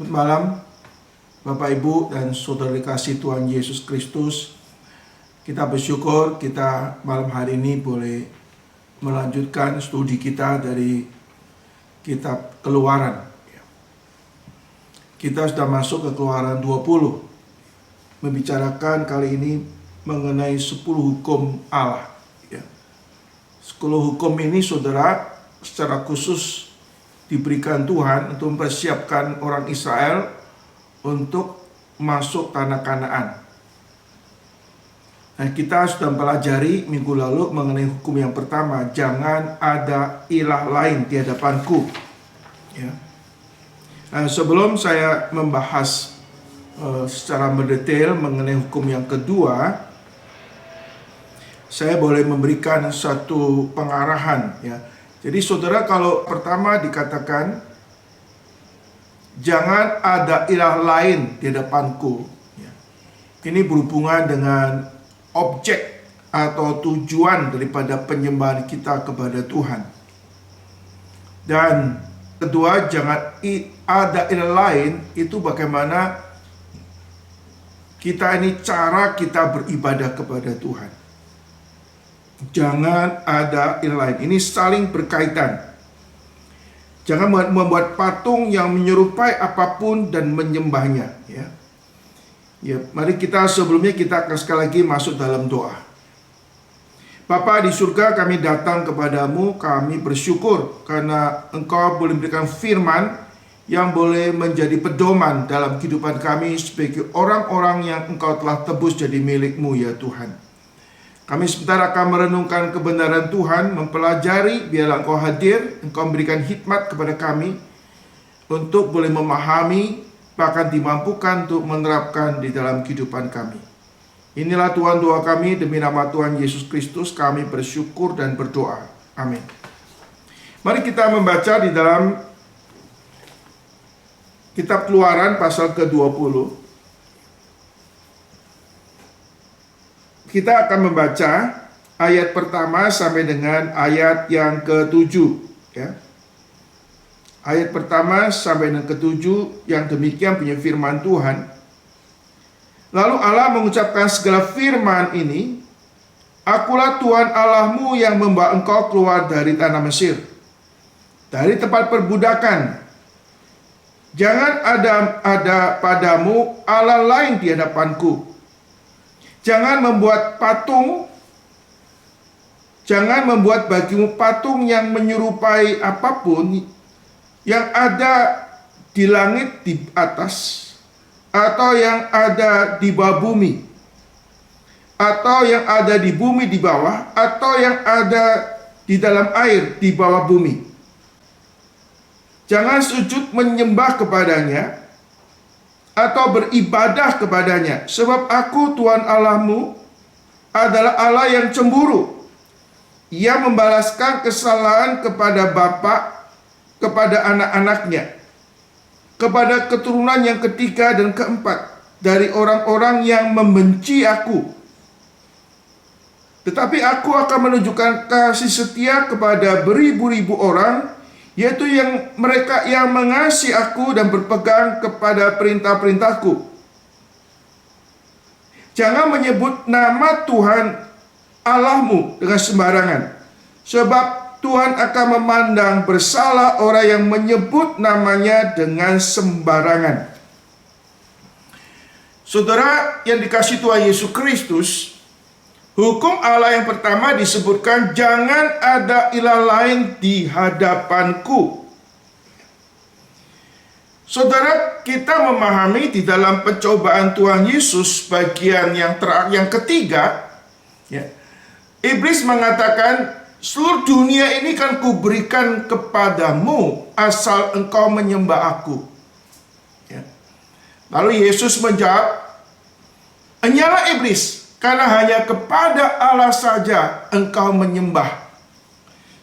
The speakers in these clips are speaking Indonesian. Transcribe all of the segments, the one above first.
Malam Bapak Ibu dan saudara kasih Tuhan Yesus Kristus. Kita bersyukur kita malam hari ini boleh melanjutkan studi kita dari kitab Keluaran. Kita sudah masuk ke Keluaran 20, membicarakan kali ini mengenai 10 hukum Allah. 10 hukum ini saudara secara khusus diberikan Tuhan untuk mempersiapkan orang Israel untuk masuk tanah Kanaan. Nah, kita sudah mempelajari minggu lalu mengenai hukum yang pertama, jangan ada ilah lain di hadapanku. Nah, sebelum saya membahas secara mendetail mengenai hukum yang kedua, saya boleh memberikan satu pengarahan. Jadi saudara, kalau pertama dikatakan jangan ada ilah lain di hadapanku, ini berhubungan dengan objek atau tujuan daripada penyembahan kita kepada Tuhan. Dan kedua, jangan ada ilah lain, itu bagaimana kita ini cara kita beribadah kepada Tuhan. Jangan ada ilah lain. Ini saling berkaitan. Jangan membuat patung yang menyerupai apapun dan menyembahnya. Mari kita sebelumnya kita akan sekali lagi masuk dalam doa. Bapa di surga, kami datang kepadamu, kami bersyukur karena Engkau boleh memberikan firman yang boleh menjadi pedoman dalam kehidupan kami sebagai orang-orang yang Engkau telah tebus jadi milik-Mu ya Tuhan. Kami sebentar akan merenungkan kebenaran Tuhan, mempelajari, biarlah Engkau hadir, Engkau memberikan hikmat kepada kami untuk boleh memahami, bahkan dimampukan untuk menerapkan di dalam kehidupan kami. Inilah Tuhan doa kami, demi nama Tuhan Yesus Kristus kami bersyukur dan berdoa. Amin. Mari kita membaca di dalam kitab Keluaran pasal ke-20. Kita akan membaca ayat pertama sampai dengan ayat yang ke-7. Ayat pertama sampai dengan ke-7 yang demikian punya firman Tuhan. Lalu Allah mengucapkan segala firman ini, Akulah Tuhan Allahmu yang membawa engkau keluar dari tanah Mesir, dari tempat perbudakan. Jangan ada padamu Allah lain di hadapanku. Jangan membuat patung, jangan membuat bagimu patung yang menyerupai apapun yang ada di langit di atas, atau yang ada di bawah bumi, atau yang ada di bumi di bawah, atau yang ada di dalam air di bawah bumi. Jangan sujud menyembah kepadanya atau beribadah kepadanya, sebab aku Tuhan Allahmu adalah Allah yang cemburu. Ia membalaskan kesalahan kepada bapa, kepada anak-anaknya, kepada keturunan yang ketiga dan keempat dari orang-orang yang membenci aku. Tetapi aku akan menunjukkan kasih setia kepada beribu-ribu orang, yaitu yang mereka yang mengasihi aku dan berpegang kepada perintah-perintahku. Jangan menyebut nama Tuhan Allahmu dengan sembarangan, sebab Tuhan akan memandang bersalah orang yang menyebut namanya dengan sembarangan. Saudara yang dikasihi Tuhan Yesus Kristus, hukum Allah yang pertama disebutkan, jangan ada ilah lain di hadapanku. Saudara, kita memahami di dalam pencobaan Tuhan Yesus bagian yang ketiga, iblis mengatakan, seluruh dunia ini kan kuberikan kepadamu asal engkau menyembah aku. Lalu Yesus menjawab, "Enyalah iblis, karena hanya kepada Allah saja engkau menyembah."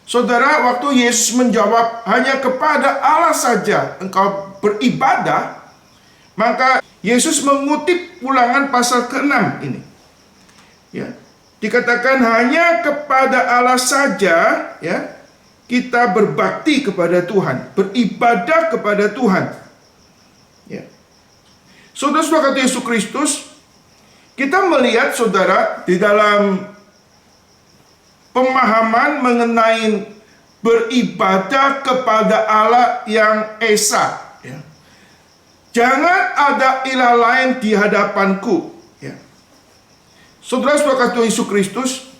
Saudara, waktu Yesus menjawab hanya kepada Allah saja engkau beribadah, maka Yesus mengutip Ulangan pasal ke-6 ini. Dikatakan hanya kepada Allah saja kita berbakti kepada Tuhan, beribadah kepada Tuhan. Saudara-saudara kata Yesus Kristus, kita melihat saudara di dalam pemahaman mengenai beribadah kepada Allah yang Esa. Ya. Jangan ada ilah lain di hadapanku. Ya. Saudara-saudara kata Yesus Kristus,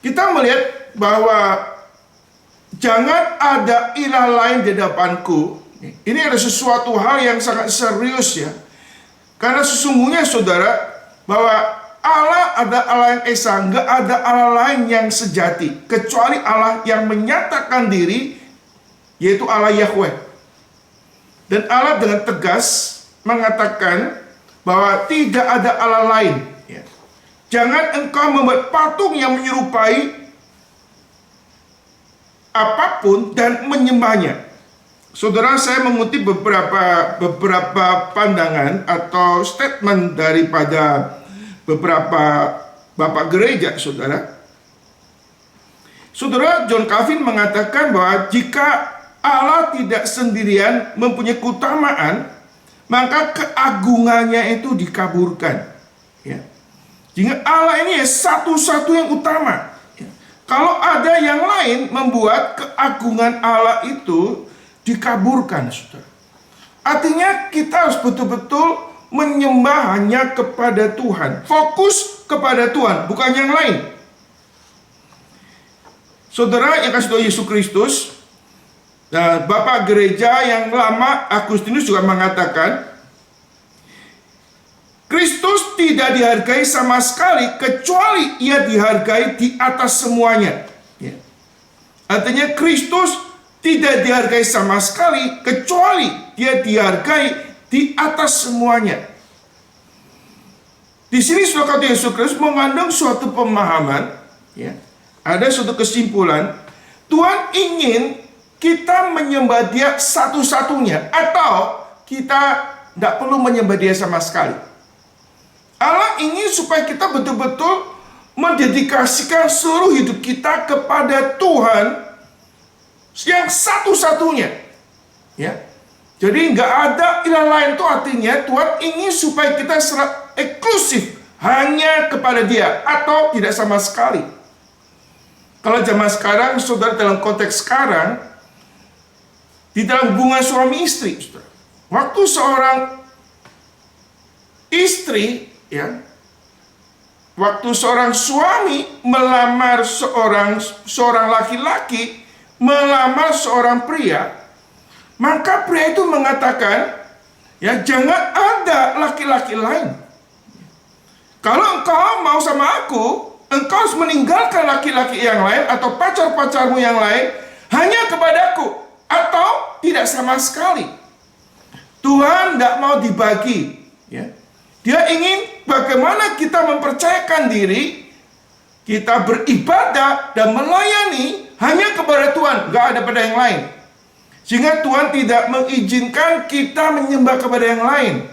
kita melihat bahwa jangan ada ilah lain di hadapanku. Ini ada sesuatu hal yang sangat serius ya. Karena sesungguhnya saudara, bahwa Allah ada Allah yang Esa, nggak ada Allah lain yang sejati kecuali Allah yang menyatakan diri, yaitu Allah Yahweh. Dan Allah dengan tegas mengatakan bahwa tidak ada Allah lain. Ya. Jangan engkau membuat patung yang menyerupai apapun dan menyembahnya. Saudara, saya mengutip beberapa pandangan atau statement daripada beberapa bapak gereja, saudara. Saudara, John Calvin mengatakan bahwa jika Allah tidak sendirian mempunyai keutamaan, maka keagungannya itu dikaburkan. Ya. Jika Allah ini satu-satu yang utama. Ya. Kalau ada yang lain membuat keagungan Allah itu dikaburkan, saudara. Artinya kita harus betul-betul menyembah hanya kepada Tuhan. Fokus kepada Tuhan, bukan yang lain. Saudara yang kasih Tuhan Yesus Kristus, Bapak gereja yang lama Agustinus juga mengatakan, Kristus tidak dihargai sama sekali kecuali ia dihargai di atas semuanya. Ya. Artinya Kristus tidak dihargai sama sekali kecuali dia dihargai di atas semuanya. Di sini saudara Yesus Kristus mengandung suatu pemahaman, ya. Ada suatu kesimpulan, Tuhan ingin kita menyembah Dia satu-satunya, atau kita tidak perlu menyembah Dia sama sekali. Allah ingin supaya kita betul-betul mendedikasikan seluruh hidup kita kepada Tuhan yang satu-satunya, ya. Jadi nggak ada ilah lain, itu artinya Tuhan ingin supaya kita eksklusif hanya kepada Dia atau tidak sama sekali. Kalau zaman sekarang, saudara, dalam konteks sekarang, di dalam hubungan suami istri, saudara, waktu seorang istri, ya, waktu seorang suami melamar seorang laki-laki, melamar seorang pria, maka pria itu mengatakan, ya, jangan ada laki-laki lain. Kalau engkau mau sama aku, engkau harus meninggalkan laki-laki yang lain atau pacar-pacarmu yang lain hanya kepadaku, atau tidak sama sekali. Tuhan tidak mau dibagi, ya. Dia ingin bagaimana kita mempercayakan diri, kita beribadah dan melayani hanya kepada Tuhan, gak ada pada yang lain. Sehingga Tuhan tidak mengizinkan kita menyembah kepada yang lain.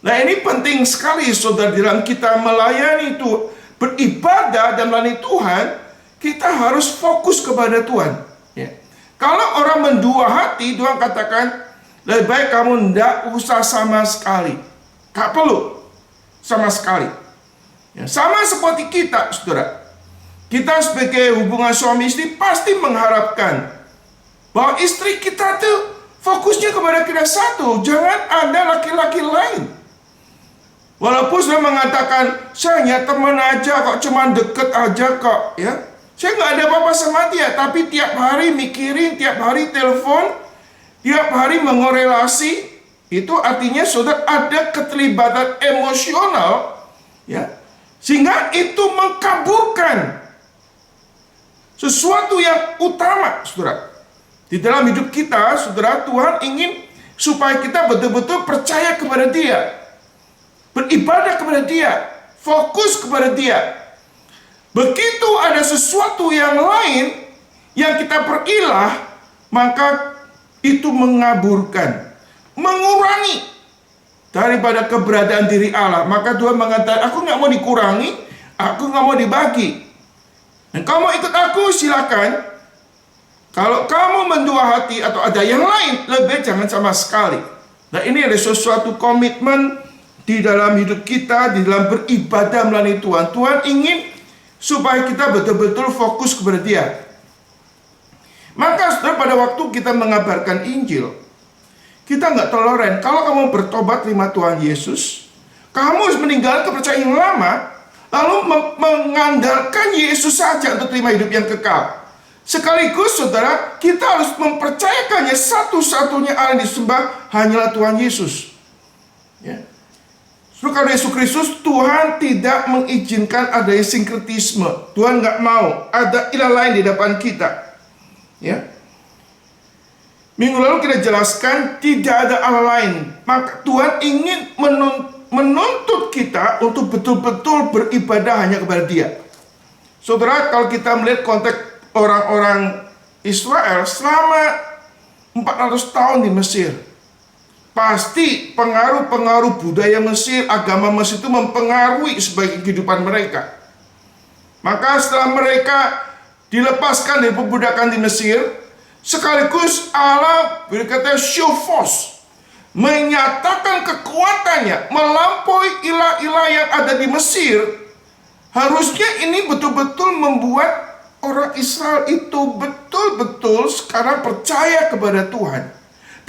Nah, ini penting sekali, saudara, dalam kita melayani itu, beribadah dan melayani Tuhan, kita harus fokus kepada Tuhan. Ya. Kalau orang mendua hati, Tuhan katakan, lebih baik kamu tidak usah sama sekali. Gak perlu sama sekali. Ya, sama seperti kita, saudara. Kita sebagai hubungan suami istri pasti mengharapkan bahwa istri kita tuh fokusnya kepada kita satu, jangan ada laki-laki lain. Walaupun sudah mengatakan, saya hanya teman aja kok, cuman deket aja kok, ya. Saya nggak ada apa-apa sama dia, tapi tiap hari mikirin, tiap hari telepon, tiap hari mengorelasi, itu artinya sudah ada keterlibatan emosional, ya, sehingga itu mengkaburkan sesuatu yang utama, saudara. Di dalam hidup kita, saudara, Tuhan ingin supaya kita betul-betul percaya kepada Dia, beribadah kepada Dia, fokus kepada Dia. Begitu ada sesuatu yang lain yang kita perilah, maka itu mengaburkan, mengurangi daripada keberadaan diri Allah. Maka Tuhan mengatakan, aku nggak mau dikurangi, aku nggak mau dibagi. Dan kamu ikut aku, silakan. Kalau kamu mendua hati atau ada yang lain, lebih jangan sama sekali. Nah, ini ada sesuatu komitmen di dalam hidup kita, di dalam beribadah melalui Tuhan. Tuhan ingin supaya kita betul-betul fokus kepada Dia. Maka saudara, pada waktu kita mengabarkan Injil, kita nggak toleran. Kalau kamu bertobat terima Tuhan Yesus, kamu harus meninggalkan kepercayaan yang lama, lalu mengandalkan Yesus saja untuk terima hidup yang kekal. Sekaligus saudara, kita harus mempercayakannya satu-satunya Allah yang disembah hanyalah Tuhan Yesus. Ya. Karena Yesus Kristus, Tuhan tidak mengizinkan adanya sinkretisme. Tuhan nggak mau ada ilah lain di depan kita. Ya. Minggu lalu kita jelaskan tidak ada Allah lain. Maka Tuhan ingin menuntut kita untuk betul-betul beribadah hanya kepada Dia. Saudara, kalau kita melihat konteks orang-orang Israel selama 400 tahun di Mesir, pasti pengaruh-pengaruh budaya Mesir, agama Mesir itu mempengaruhi sebagai kehidupan mereka. Maka setelah mereka dilepaskan dari perbudakan di Mesir, sekaligus Allah berkata show force, menyatakan kekuatannya melampaui ilah-ilah yang ada di Mesir. Harusnya ini betul-betul membuat orang Israel itu betul-betul sekarang percaya kepada Tuhan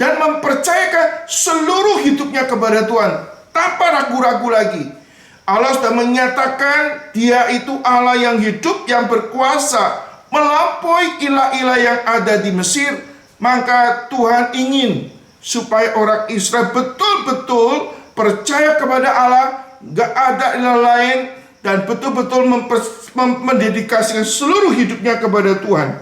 dan mempercayakan seluruh hidupnya kepada Tuhan tanpa ragu-ragu lagi. Allah sudah menyatakan Dia itu Allah yang hidup, yang berkuasa melampaui ilah-ilah yang ada di Mesir. Maka Tuhan ingin supaya orang Israel betul-betul percaya kepada Allah, gak ada ilah lain, dan betul-betul mendedikasikan seluruh hidupnya kepada Tuhan.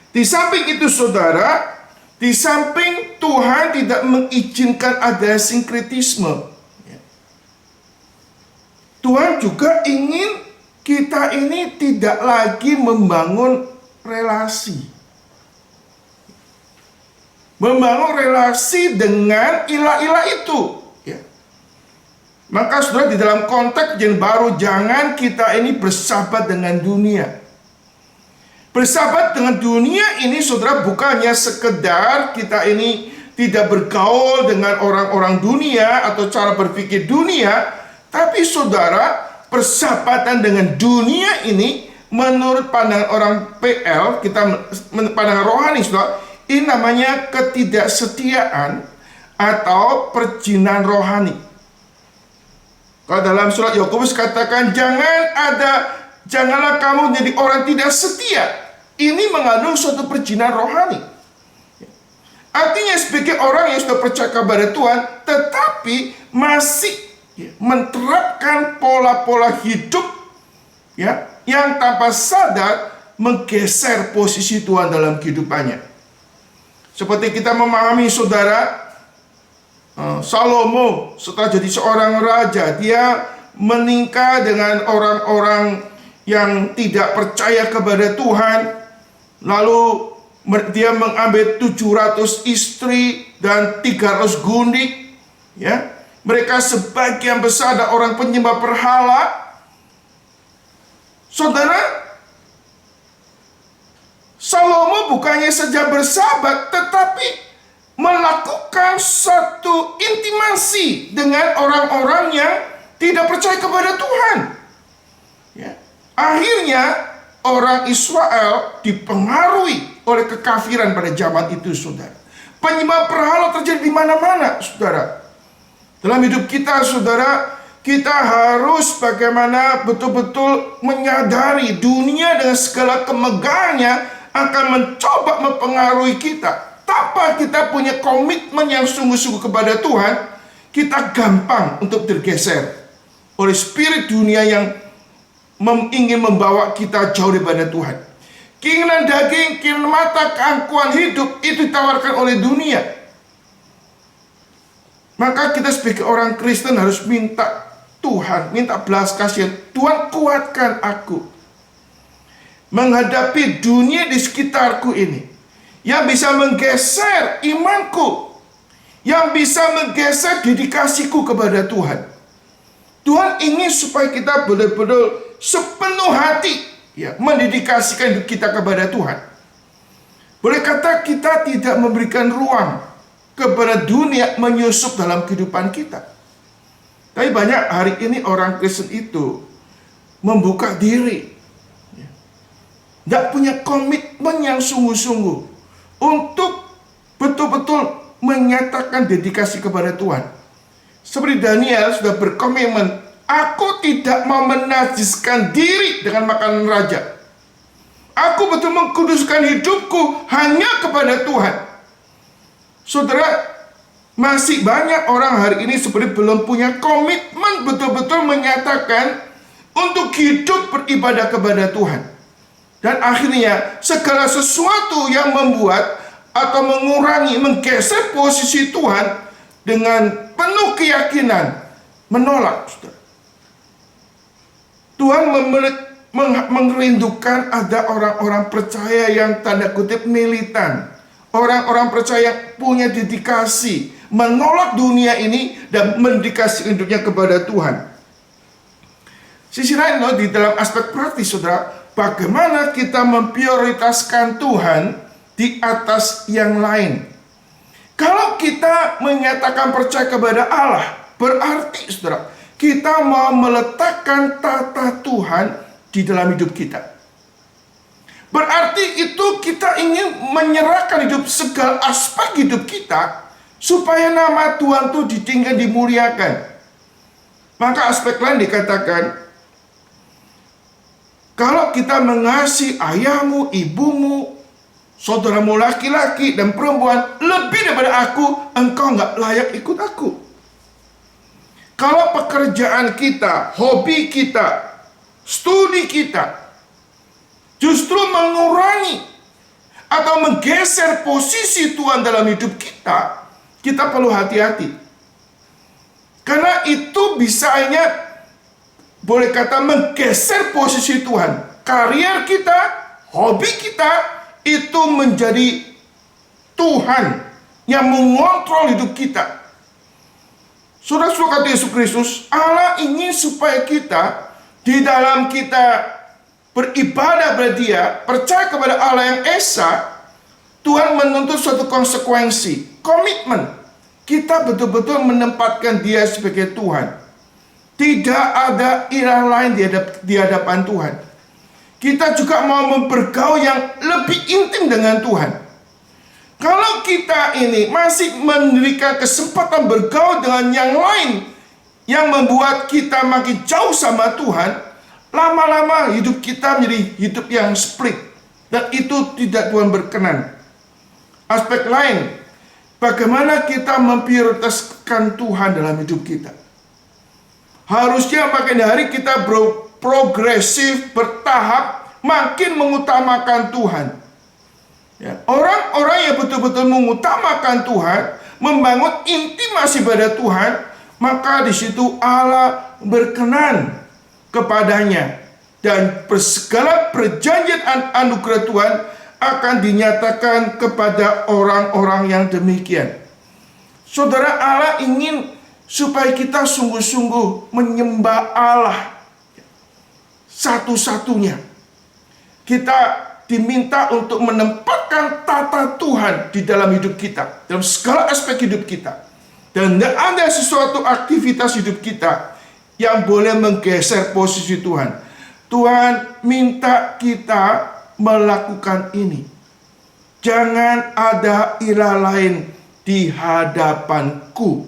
Di samping itu saudara, di samping Tuhan tidak mengizinkan ada sinkretisme, Tuhan juga ingin kita ini tidak lagi membangun relasi. Membangun relasi dengan ilah-ilah itu. Maka saudara, di dalam konteks yang baru, jangan kita ini bersahabat dengan dunia. Bersahabat dengan dunia ini saudara bukannya sekedar kita ini tidak bergaul dengan orang-orang dunia atau cara berpikir dunia, tapi saudara, persahabatan dengan dunia ini menurut pandangan orang PL, kita pandangan rohani saudara, ini namanya ketidaksetiaan atau perjinan rohani. Kalau dalam surat Yakobus katakan janganlah kamu menjadi orang tidak setia. Ini mengandung suatu perjinan rohani. Artinya sebagai orang yang sudah percaya kepada Tuhan tetapi masih menerapkan pola-pola hidup yang tanpa sadar menggeser posisi Tuhan dalam kehidupannya. Seperti kita memahami saudara, Salomo setelah jadi seorang raja, dia menikah dengan orang-orang yang tidak percaya kepada Tuhan. Lalu dia mengambil 700 istri dan 300 gundik. Mereka sebagian besar adalah orang penyembah berhala. Saudara, Salomo bukannya saja bersahabat, tetapi melakukan satu intimasi dengan orang-orang yang tidak percaya kepada Tuhan. Akhirnya orang Israel dipengaruhi oleh kekafiran pada zaman itu, saudara. Penyembah berhala terjadi di mana-mana, saudara. Dalam hidup kita, saudara, kita harus bagaimana betul-betul menyadari dunia dengan segala kemegahannya akan mencoba mempengaruhi kita. Tanpa kita punya komitmen yang sungguh-sungguh kepada Tuhan, kita gampang untuk tergeser oleh spirit dunia yang ingin membawa kita jauh daripada Tuhan. Keinginan daging, keinginan mata, keangkuhan hidup itu ditawarkan oleh dunia. Maka kita sebagai orang Kristen harus minta Tuhan, minta belas kasihan. Tuhan, kuatkan aku menghadapi dunia di sekitarku ini yang bisa menggeser imanku, yang bisa menggeser dedikasiku kepada Tuhan. Tuhan ingin supaya kita benar-benar sepenuh hati mendedikasikan hidup kita kepada Tuhan. Boleh kata kita tidak memberikan ruang kepada dunia menyusup dalam kehidupan kita. Tapi banyak hari ini orang Kristen itu membuka diri, nggak punya komitmen yang sungguh-sungguh untuk betul-betul menyatakan dedikasi kepada Tuhan. Seperti Daniel sudah berkomitmen, aku tidak mau menajiskan diri dengan makanan raja. Aku betul mengkuduskan hidupku hanya kepada Tuhan. Saudara, masih banyak orang hari ini seperti belum punya komitmen betul-betul menyatakan untuk hidup beribadah kepada Tuhan. Dan akhirnya segala sesuatu yang membuat atau mengurangi, menggeser posisi Tuhan dengan penuh keyakinan menolak. Tuhan merindukan ada orang-orang percaya yang tanda kutip militan. Orang-orang percaya yang punya dedikasi, menolak dunia ini dan mendedikasi hidupnya kepada Tuhan. Sisi lain loh, di dalam aspek praktis, saudara, bagaimana kita memprioritaskan Tuhan di atas yang lain. Kalau kita menyatakan percaya kepada Allah, berarti saudara, kita mau meletakkan tata Tuhan di dalam hidup kita. Berarti itu kita ingin menyerahkan hidup segala aspek hidup kita supaya nama Tuhan itu ditinggikan, dimuliakan. Maka aspek lain dikatakan, kalau kita mengasihi ayahmu, ibumu, saudaramu laki-laki dan perempuan lebih daripada aku, engkau nggak layak ikut aku. Kalau pekerjaan kita, hobi kita, studi kita justru mengurangi atau menggeser posisi Tuhan dalam hidup kita, kita perlu hati-hati. Karena itu bisa hanya boleh kata menggeser posisi Tuhan. Karier kita, hobi kita itu menjadi Tuhan yang mengontrol hidup kita. Saudara-saudara, kata Yesus Kristus, Allah ingin supaya kita di dalam kita beribadah kepada Dia, percaya kepada Allah yang Esa, Tuhan menuntut suatu konsekuensi, komitmen. Kita betul-betul menempatkan Dia sebagai Tuhan. Tidak ada ilah lain di hadapan Tuhan. Kita juga mau bergaul yang lebih intim dengan Tuhan. Kalau kita ini masih memberikan kesempatan bergaul dengan yang lain yang membuat kita makin jauh sama Tuhan, lama-lama hidup kita menjadi hidup yang split. Dan itu tidak Tuhan berkenan. Aspek lain, bagaimana kita memprioritaskan Tuhan dalam hidup kita. Harusnya makin hari kita progresif, bertahap, makin mengutamakan Tuhan. Ya, orang-orang yang betul-betul mengutamakan Tuhan, membangun intimasi pada Tuhan, maka di situ Allah berkenan kepadanya. Dan segala perjanjian anugerah Tuhan akan dinyatakan kepada orang-orang yang demikian. Saudara, Allah ingin supaya kita sungguh-sungguh menyembah Allah satu-satunya. Kita diminta untuk menempatkan tata Tuhan di dalam hidup kita, dalam segala aspek hidup kita. Dan tidak ada sesuatu aktivitas hidup kita yang boleh menggeser posisi Tuhan. Tuhan minta kita melakukan ini. Jangan ada ilah lain di hadapanku.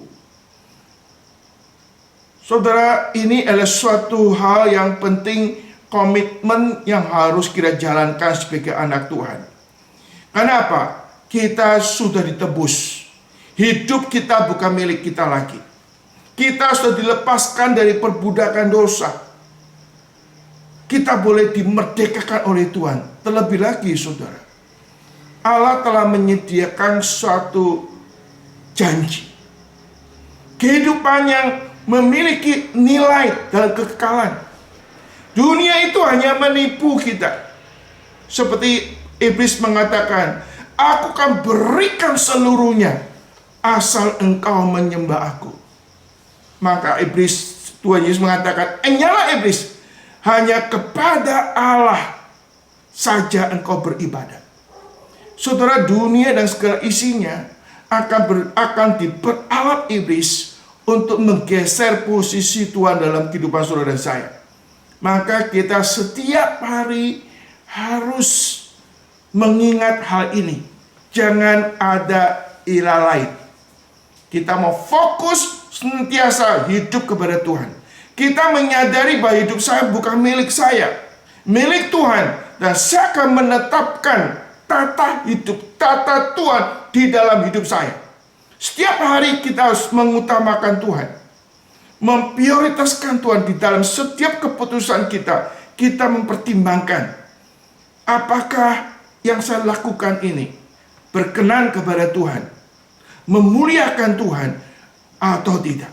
Saudara, ini adalah suatu hal yang penting, komitmen yang harus kita jalankan sebagai anak Tuhan. Kenapa? Kita sudah ditebus. Hidup kita bukan milik kita lagi. Kita sudah dilepaskan dari perbudakan dosa. Kita boleh dimerdekakan oleh Tuhan. Terlebih lagi, saudara, Allah telah menyediakan suatu janji. Kehidupan yang memiliki nilai dalam kekekalan. Dunia itu hanya menipu kita. Seperti iblis mengatakan, aku akan berikan seluruhnya asal engkau menyembah aku. Maka Tuhan Yesus mengatakan, enyalah iblis, hanya kepada Allah saja engkau beribadah. Saudara, dunia dan segala isinya akan diperalat iblis untuk menggeser posisi Tuhan dalam kehidupan saudara dan saya. Maka kita setiap hari harus mengingat hal ini. Jangan ada ilah lain. Kita mau fokus senantiasa hidup kepada Tuhan. Kita menyadari bahwa hidup saya bukan milik saya, milik Tuhan. Dan saya akan menetapkan tata hidup, tata Tuhan di dalam hidup saya. Setiap hari kita harus mengutamakan Tuhan, memprioritaskan Tuhan di dalam setiap keputusan kita. Kita mempertimbangkan, apakah yang saya lakukan ini berkenan kepada Tuhan, memuliakan Tuhan atau tidak.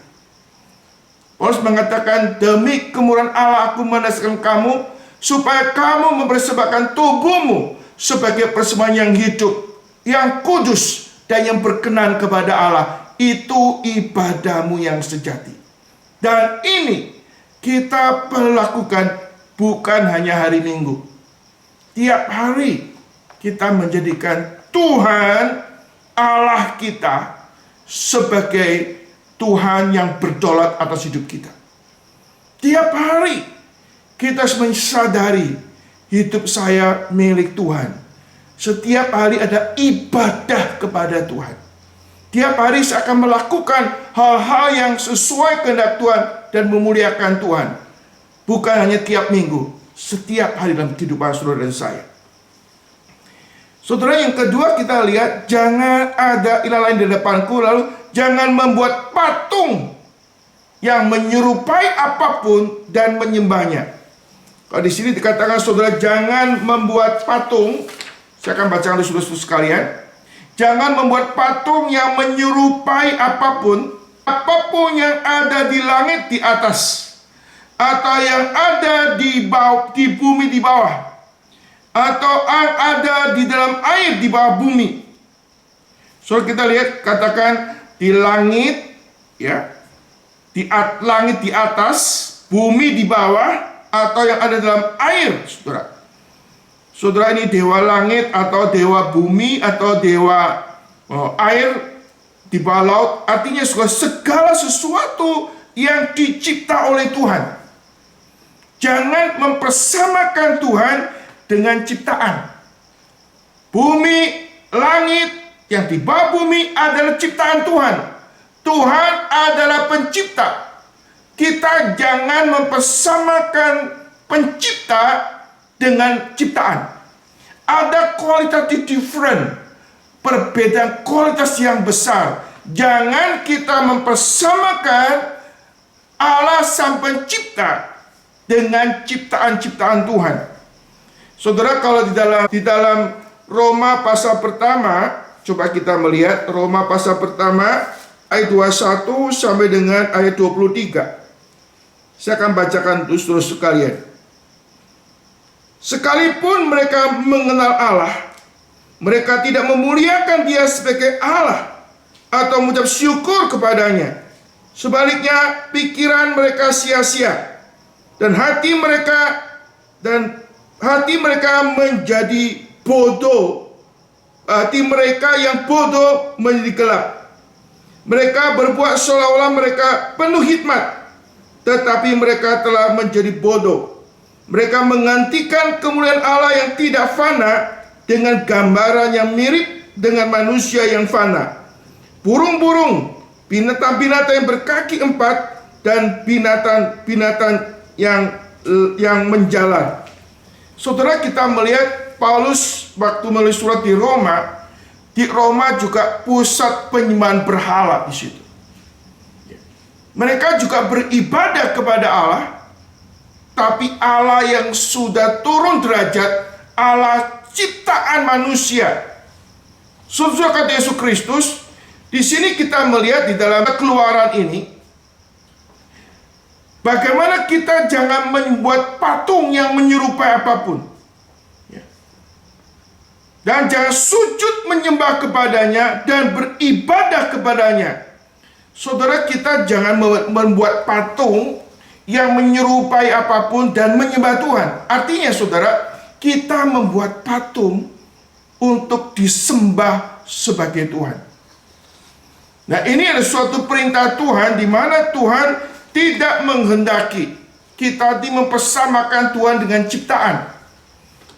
Paulus mengatakan, demi kemurahan Allah aku menasihkan kamu, supaya kamu mempersembahkan tubuhmu sebagai persembahan yang hidup, yang kudus, dan yang berkenan kepada Allah. Itu ibadahmu yang sejati. Dan ini kita perlu lakukan bukan hanya hari Minggu. Tiap hari kita menjadikan Tuhan Allah kita sebagai Tuhan yang berdaulat atas hidup kita. Tiap hari kita harus mensadari hidup saya milik Tuhan. Setiap hari ada ibadah kepada Tuhan. Tiap hari saya akan melakukan hal-hal yang sesuai kehendak Tuhan dan memuliakan Tuhan. Bukan hanya tiap minggu, setiap hari dalam kehidupan saudara dan saya. Saudara, yang kedua kita lihat, jangan ada ilah lain di depanku, lalu jangan membuat patung yang menyerupai apapun dan menyembahnya. Kalau di sini dikatakan saudara jangan membuat patung, saya akan bacakan dulu saudara sekalian. Jangan membuat patung yang menyerupai apapun yang ada di langit di atas, atau yang ada di bumi di bawah, atau yang ada di dalam air di bawah bumi. So kita lihat, katakan di langit, ya, langit di atas, bumi di bawah, atau yang ada dalam air, saudara. Saudara, ini dewa langit atau dewa bumi atau dewa air di bawah laut. Artinya segala sesuatu yang dicipta oleh Tuhan. Jangan mempersamakan Tuhan dengan ciptaan. Bumi, langit, yang di bawah bumi adalah ciptaan Tuhan. Tuhan adalah pencipta. Kita jangan mempersamakan pencipta dengan ciptaan. Ada qualitative different, perbedaan kualitas yang besar. Jangan kita mempersamakan Allah sang pencipta dengan ciptaan-ciptaan Tuhan. Saudara, kalau di dalam Roma pasal pertama, coba kita melihat Roma pasal pertama ayat 21 sampai dengan ayat 23. Saya akan bacakan saudara sekalian. Sekalipun mereka mengenal Allah, mereka tidak memuliakan Dia sebagai Allah atau mengucap syukur kepadanya. Sebaliknya, pikiran mereka sia-sia dan hati mereka menjadi bodoh. Hati mereka yang bodoh menjadi gelap. Mereka berbuat seolah-olah mereka penuh hikmat, tetapi mereka telah menjadi bodoh. Mereka menggantikan kemuliaan Allah yang tidak fana dengan gambaran yang mirip dengan manusia yang fana, burung-burung, binatang-binatang yang berkaki empat, dan binatang-binatang yang menjalar. Saudara, kita melihat Paulus waktu menulis surat di Roma juga pusat penyembahan berhala di situ. Mereka juga beribadah kepada Allah, tapi Allah yang sudah turun derajat, Allah ciptaan manusia. Saudara, kata Yesus Kristus, di sini kita melihat di dalam Keluaran ini, bagaimana kita jangan membuat patung yang menyerupai apapun. Dan jangan sujud menyembah kepadanya dan beribadah kepadanya. Saudara, kita jangan membuat patung yang menyerupai apapun dan menyembah Tuhan. Artinya saudara, kita membuat patung untuk disembah sebagai Tuhan. Nah, ini ada suatu perintah Tuhan di mana Tuhan tidak menghendaki kita mempersamakan Tuhan dengan ciptaan.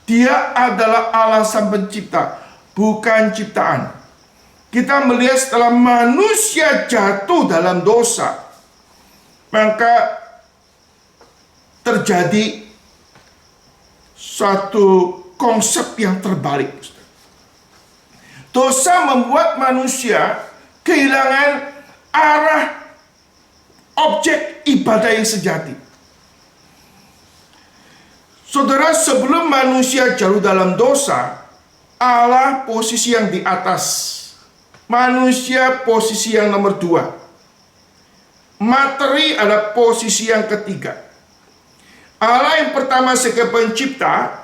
Dia adalah Allah Sang Pencipta, bukan ciptaan. Kita melihat setelah manusia jatuh dalam dosa, maka terjadi suatu konsep yang terbalik. Dosa membuat manusia kehilangan arah objek ibadah yang sejati. Saudara, sebelum manusia jatuh dalam dosa, Allah posisi yang di atas, manusia posisi yang nomor 2. Materi adalah posisi yang ketiga. Allah yang pertama sebagai pencipta,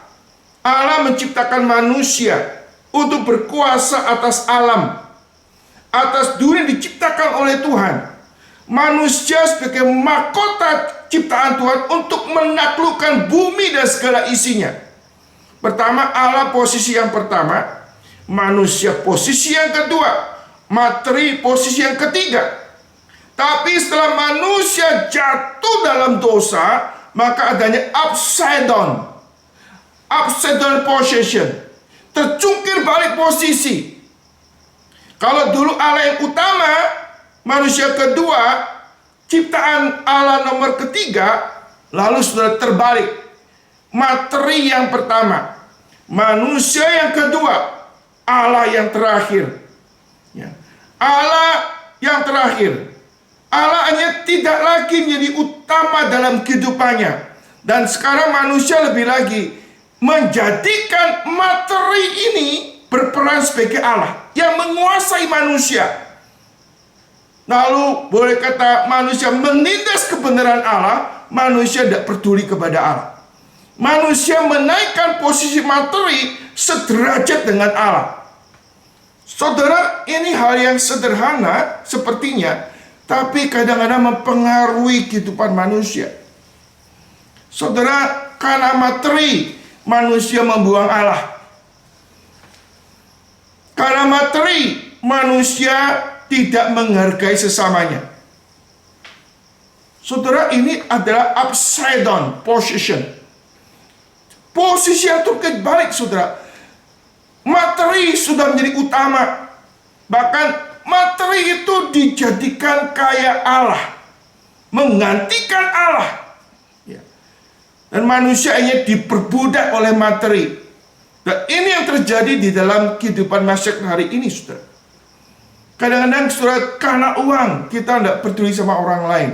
Allah menciptakan manusia untuk berkuasa atas alam, atas dunia diciptakan oleh Tuhan. Manusia sebagai mahkota ciptaan Tuhan untuk menaklukkan bumi dan segala isinya. Pertama, Allah posisi yang pertama, manusia posisi yang kedua, materi posisi yang ketiga. Tapi setelah manusia jatuh dalam dosa, maka adanya upside down position, tercungkir balik posisi. Kalau dulu Allah yang utama, manusia kedua, ciptaan Allah nomor ketiga, lalu sudah terbalik. Materi yang pertama, manusia yang kedua, Allah yang terakhir. Allah yang terakhir. Allah hanya tidak lagi menjadi utama dalam kehidupannya. Dan sekarang manusia lebih lagi menjadikan materi ini berperan sebagai Allah yang menguasai manusia. Lalu boleh kata manusia menindas kebenaran Allah, manusia tidak peduli kepada Allah. Manusia menaikkan posisi materi sederajat dengan Allah. Saudara, ini hal yang sederhana sepertinya, tapi kadang-kadang mempengaruhi kehidupan manusia. Saudara, karena materi, manusia membuang Allah. Karena materi, manusia tidak menghargai sesamanya. Saudara, ini adalah upside down position. Posisi yang terbalik, saudara. Materi sudah menjadi utama. Bahkan materi itu dijadikan kayak Allah, menggantikan Allah. Dan manusia ini diperbudak oleh materi. Dan ini yang terjadi di dalam kehidupan masyarakat hari ini, saudara. Kadang-kadang saudara, karena uang kita tidak peduli sama orang lain.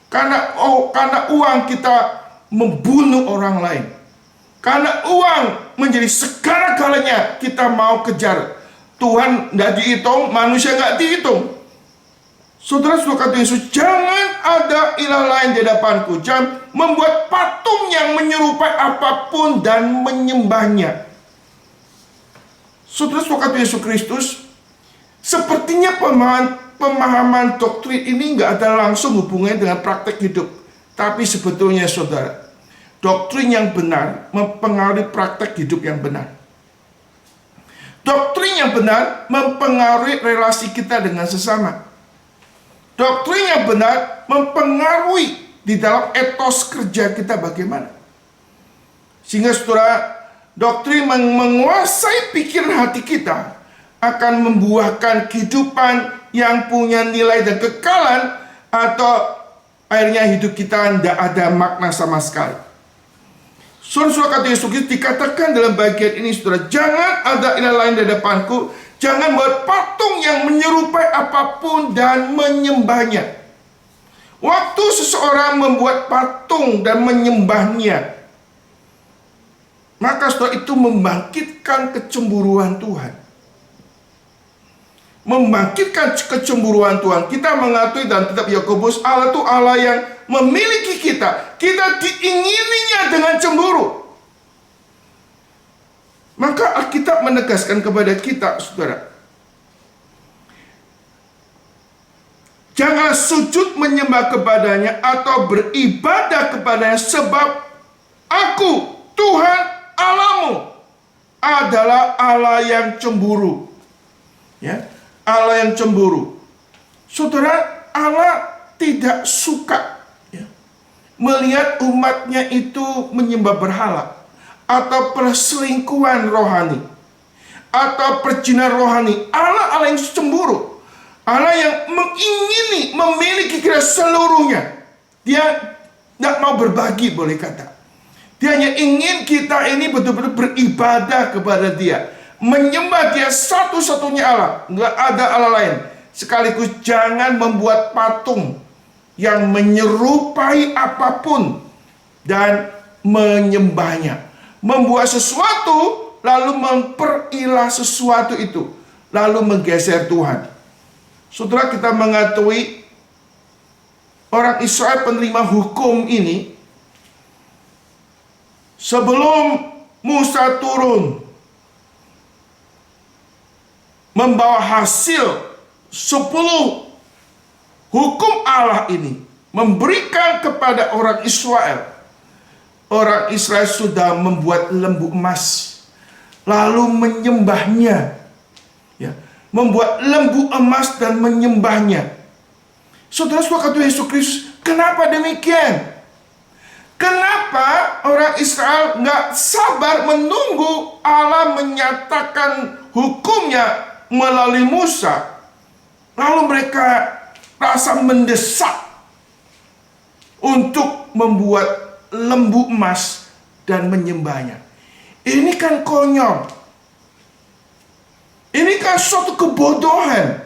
Karena uang kita membunuh orang lain. Karena uang menjadi segala-galanya kita mau kejar. Tuhan tidak dihitung, manusia nggak dihitung. Saudara, kata Yesus, jangan ada ilah lain di hadapanku. Jangan membuat patung yang menyerupai apapun dan menyembahnya. Saudara, kata Yesus Kristus, sepertinya pemahaman doktrin ini nggak ada langsung hubungannya dengan praktek hidup. Tapi sebetulnya saudara, doktrin yang benar mempengaruhi praktek hidup yang benar. Doktrin yang benar mempengaruhi relasi kita dengan sesama. Doktrin yang benar mempengaruhi di dalam etos kerja kita bagaimana. Sehingga saudara, doktrin menguasai pikiran hati kita akan membuahkan kehidupan yang punya nilai dan kekalan, atau akhirnya hidup kita tidak ada makna sama sekali. Saudara, kata Yesus Kristus dikatakan dalam bagian ini, saudara, jangan ada ilah lain di hadapanku, jangan buat patung yang menyerupai apapun dan menyembahnya. Waktu seseorang membuat patung dan menyembahnya, maka saudara, itu membangkitkan kecemburuan Tuhan. Membangkitkan kecemburuan Tuhan. Kita mengakui dalam kitab Yakobus, Allah itu Allah yang memiliki kita. Kita diingininya dengan cemburu. Maka Alkitab menegaskan kepada kita, saudara, jangan sujud menyembah kepadanya atau beribadah kepadanya, sebab aku, Tuhan Allahmu, adalah Allah yang cemburu. Ya, Allah yang cemburu. Saudara, Allah tidak suka melihat umatnya itu menyembah berhala, atau perselingkuhan rohani, atau perjinan rohani. Allah yang cemburu, Allah yang mengingini memiliki kita seluruhnya. Dia tidak mau berbagi, boleh kata. Dia hanya ingin kita ini betul-betul beribadah kepada Dia, menyembah Dia satu-satunya Allah, nggak ada Allah lain. Sekaligus jangan membuat patung yang menyerupai apapun dan menyembahnya. Membuat sesuatu lalu memperilah sesuatu itu, lalu menggeser Tuhan. Saudara, kita mengetahui orang Israel penerima hukum ini, sebelum Musa turun membawa hasil 10 hukum Allah ini, memberikan kepada orang Israel. Orang Israel sudah membuat lembu emas, lalu menyembahnya. Membuat lembu emas dan menyembahnya. Saudara-saudara kata Yesus Kristus, kenapa demikian? Kenapa orang Israel nggak sabar menunggu Allah menyatakan hukumnya melalui Musa, lalu mereka rasa mendesak untuk membuat lembu emas dan menyembahnya? Ini kan konyol. Ini kan suatu kebodohan.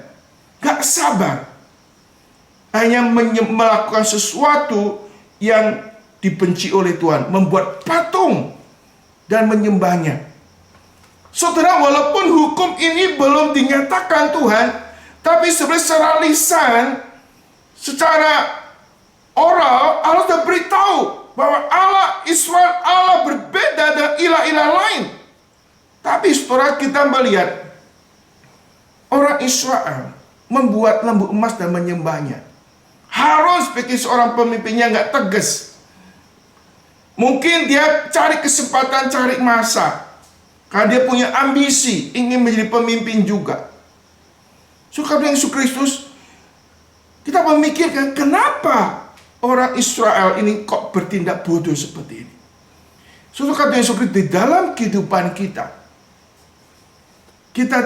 Gak sabar. Hanya melakukan sesuatu yang dibenci oleh Tuhan. Membuat patung dan menyembahnya. Saudara, walaupun hukum ini belum dinyatakan Tuhan, tapi sebenarnya secara lisan, secara oral, Allah sudah beritahu bahwa Allah Israel, Allah berbeda dengan ilah-ilah lain. Tapi saudara, kita melihat orang Israel membuat lembu emas dan menyembahnya. Harus bagi seorang pemimpinnya nggak tegas. Mungkin dia cari kesempatan, cari masa, karena dia punya ambisi ingin menjadi pemimpin juga. Suka dengan Yesus Kristus, kita memikirkan kenapa orang Israel ini kok bertindak bodoh seperti ini. Suka dengan Yesus Kristus, di dalam kehidupan kita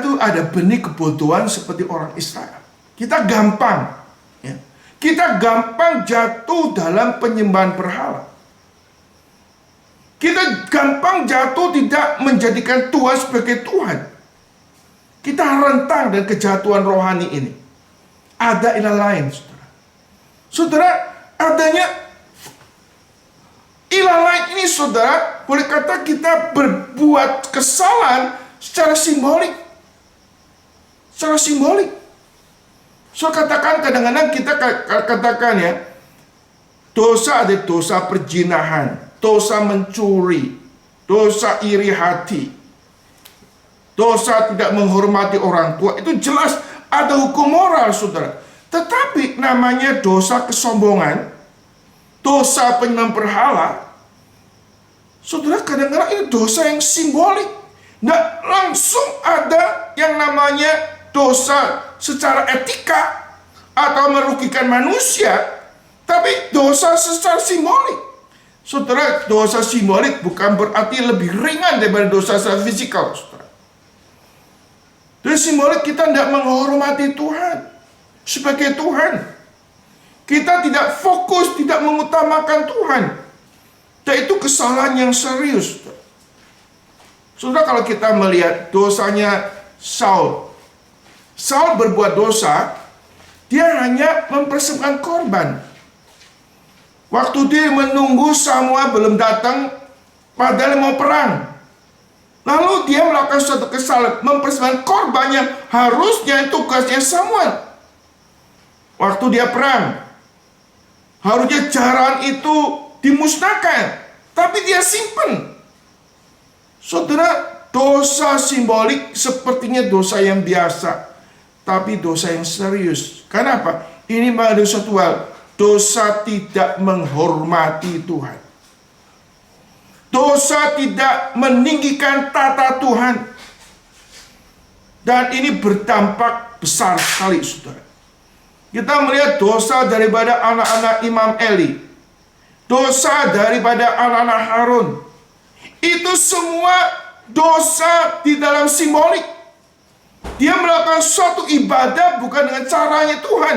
tuh ada benih kebodohan seperti orang Israel. Kita gampang jatuh dalam penyembahan berhala. Kita gampang jatuh tidak menjadikan Tuhan sebagai Tuhan. Kita rentang dengan kejatuhan rohani ini. Ada ilah lain, saudara. Saudara, adanya ilah lain ini, saudara, boleh kata kita berbuat kesalahan secara simbolik. Secara simbolik. So katakan, kadang-kadang kita katakan ya, dosa ada dosa perzinahan, dosa mencuri, dosa iri hati, dosa tidak menghormati orang tua. Itu jelas ada hukum moral, saudara. Tetapi namanya dosa kesombongan, dosa penyembah berhala, saudara, kadang-kadang ini dosa yang simbolik. Nggak langsung ada yang namanya dosa secara etika atau merugikan manusia, tapi dosa secara simbolik. Saudara, dosa simbolik bukan berarti lebih ringan daripada dosa secara fisikal, saudara. Dari simbolik kita tidak menghormati Tuhan sebagai Tuhan. Kita tidak fokus, tidak mengutamakan Tuhan. Dan itu kesalahan yang serius, saudara. Saudara, kalau kita melihat dosanya Saul berbuat dosa, dia hanya mempersembahkan korban. Waktu dia menunggu Samuel belum datang, padahal mau perang. Lalu dia melakukan suatu kesalahan, mempersembahkan korban yang harusnya tugasnya Samuel. Waktu dia perang, harusnya jaran itu dimusnahkan, tapi dia simpen. Saudara, dosa simbolik sepertinya dosa yang biasa, tapi dosa yang serius. Kenapa? Ini mengandung satu hal, dosa tidak menghormati Tuhan. Dosa tidak meninggikan tata Tuhan. Dan ini berdampak besar sekali, saudara. Kita melihat dosa daripada anak-anak Imam Eli, dosa daripada anak-anak Harun. Itu semua dosa di dalam simbolik. Dia melakukan suatu ibadah bukan dengan caranya Tuhan.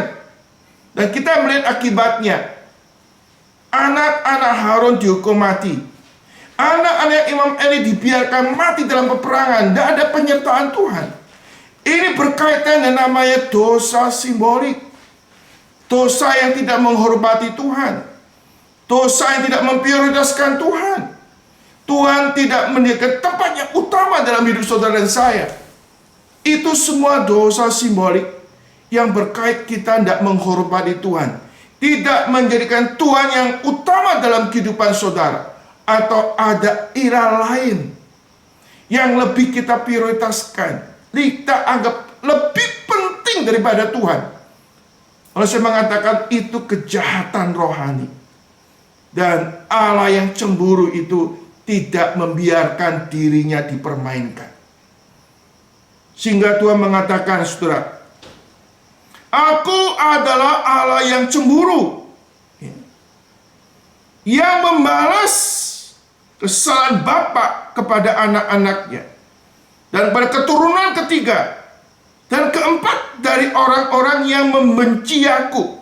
Dan kita melihat akibatnya. Anak-anak Harun dihukum mati. Anak-anak Imam Eli dibiarkan mati dalam peperangan. Tidak ada penyertaan Tuhan. Ini berkaitan dengan namanya dosa simbolik. Dosa yang tidak menghormati Tuhan. Dosa yang tidak memprioritaskan Tuhan. Tuhan tidak menyediakan tempat yang utama dalam hidup saudara dan saya. Itu semua dosa simbolik yang berkait kita tidak menghormati Tuhan. Tidak menjadikan Tuhan yang utama dalam kehidupan saudara. Atau ada ilah lain yang lebih kita prioritaskan. Kita anggap lebih penting daripada Tuhan. Kalau saya mengatakan itu kejahatan rohani. Dan Allah yang cemburu itu tidak membiarkan dirinya dipermainkan. Sehingga Tuhan mengatakan, saudara, Aku adalah Allah yang cemburu, yang membalas kesalahan bapa kepada anak-anaknya, dan pada keturunan ketiga dan keempat dari orang-orang yang membenci Aku.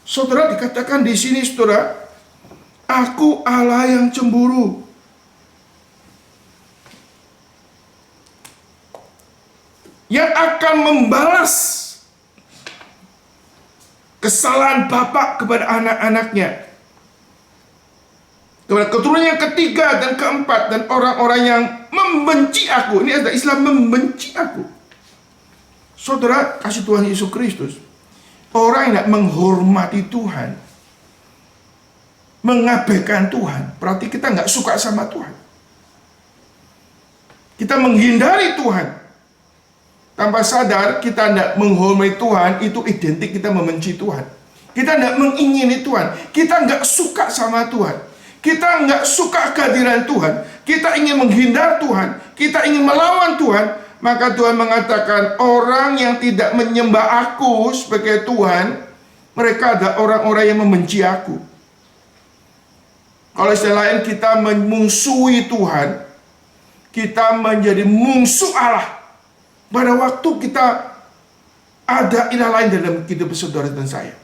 Saudara, dikatakan di sini, saudara, Aku Allah yang cemburu. Yang akan membalas kesalahan bapak kepada anak-anaknya, kepada keturunan yang ketiga dan keempat dan orang-orang yang membenci Aku. Ini adalah istilah membenci Aku. Saudara, kasih Tuhan Yesus Kristus, orang yang tidak menghormati Tuhan, mengabaikan Tuhan, berarti kita nggak suka sama Tuhan. Kita menghindari Tuhan. Tanpa sadar kita tidak menghormati Tuhan, itu identik kita membenci Tuhan. Kita tidak mengingini Tuhan. Kita nggak suka sama Tuhan. Kita nggak suka kehadiran Tuhan. Kita ingin menghindar Tuhan. Kita ingin melawan Tuhan. Maka Tuhan mengatakan, orang yang tidak menyembah Aku sebagai Tuhan, mereka adalah orang-orang yang membenci Aku. Kalau istilah lain, kita memusuhi Tuhan, kita menjadi musuh Allah. Pada waktu kita ada ilah lain dalam hidup saudara dan saya.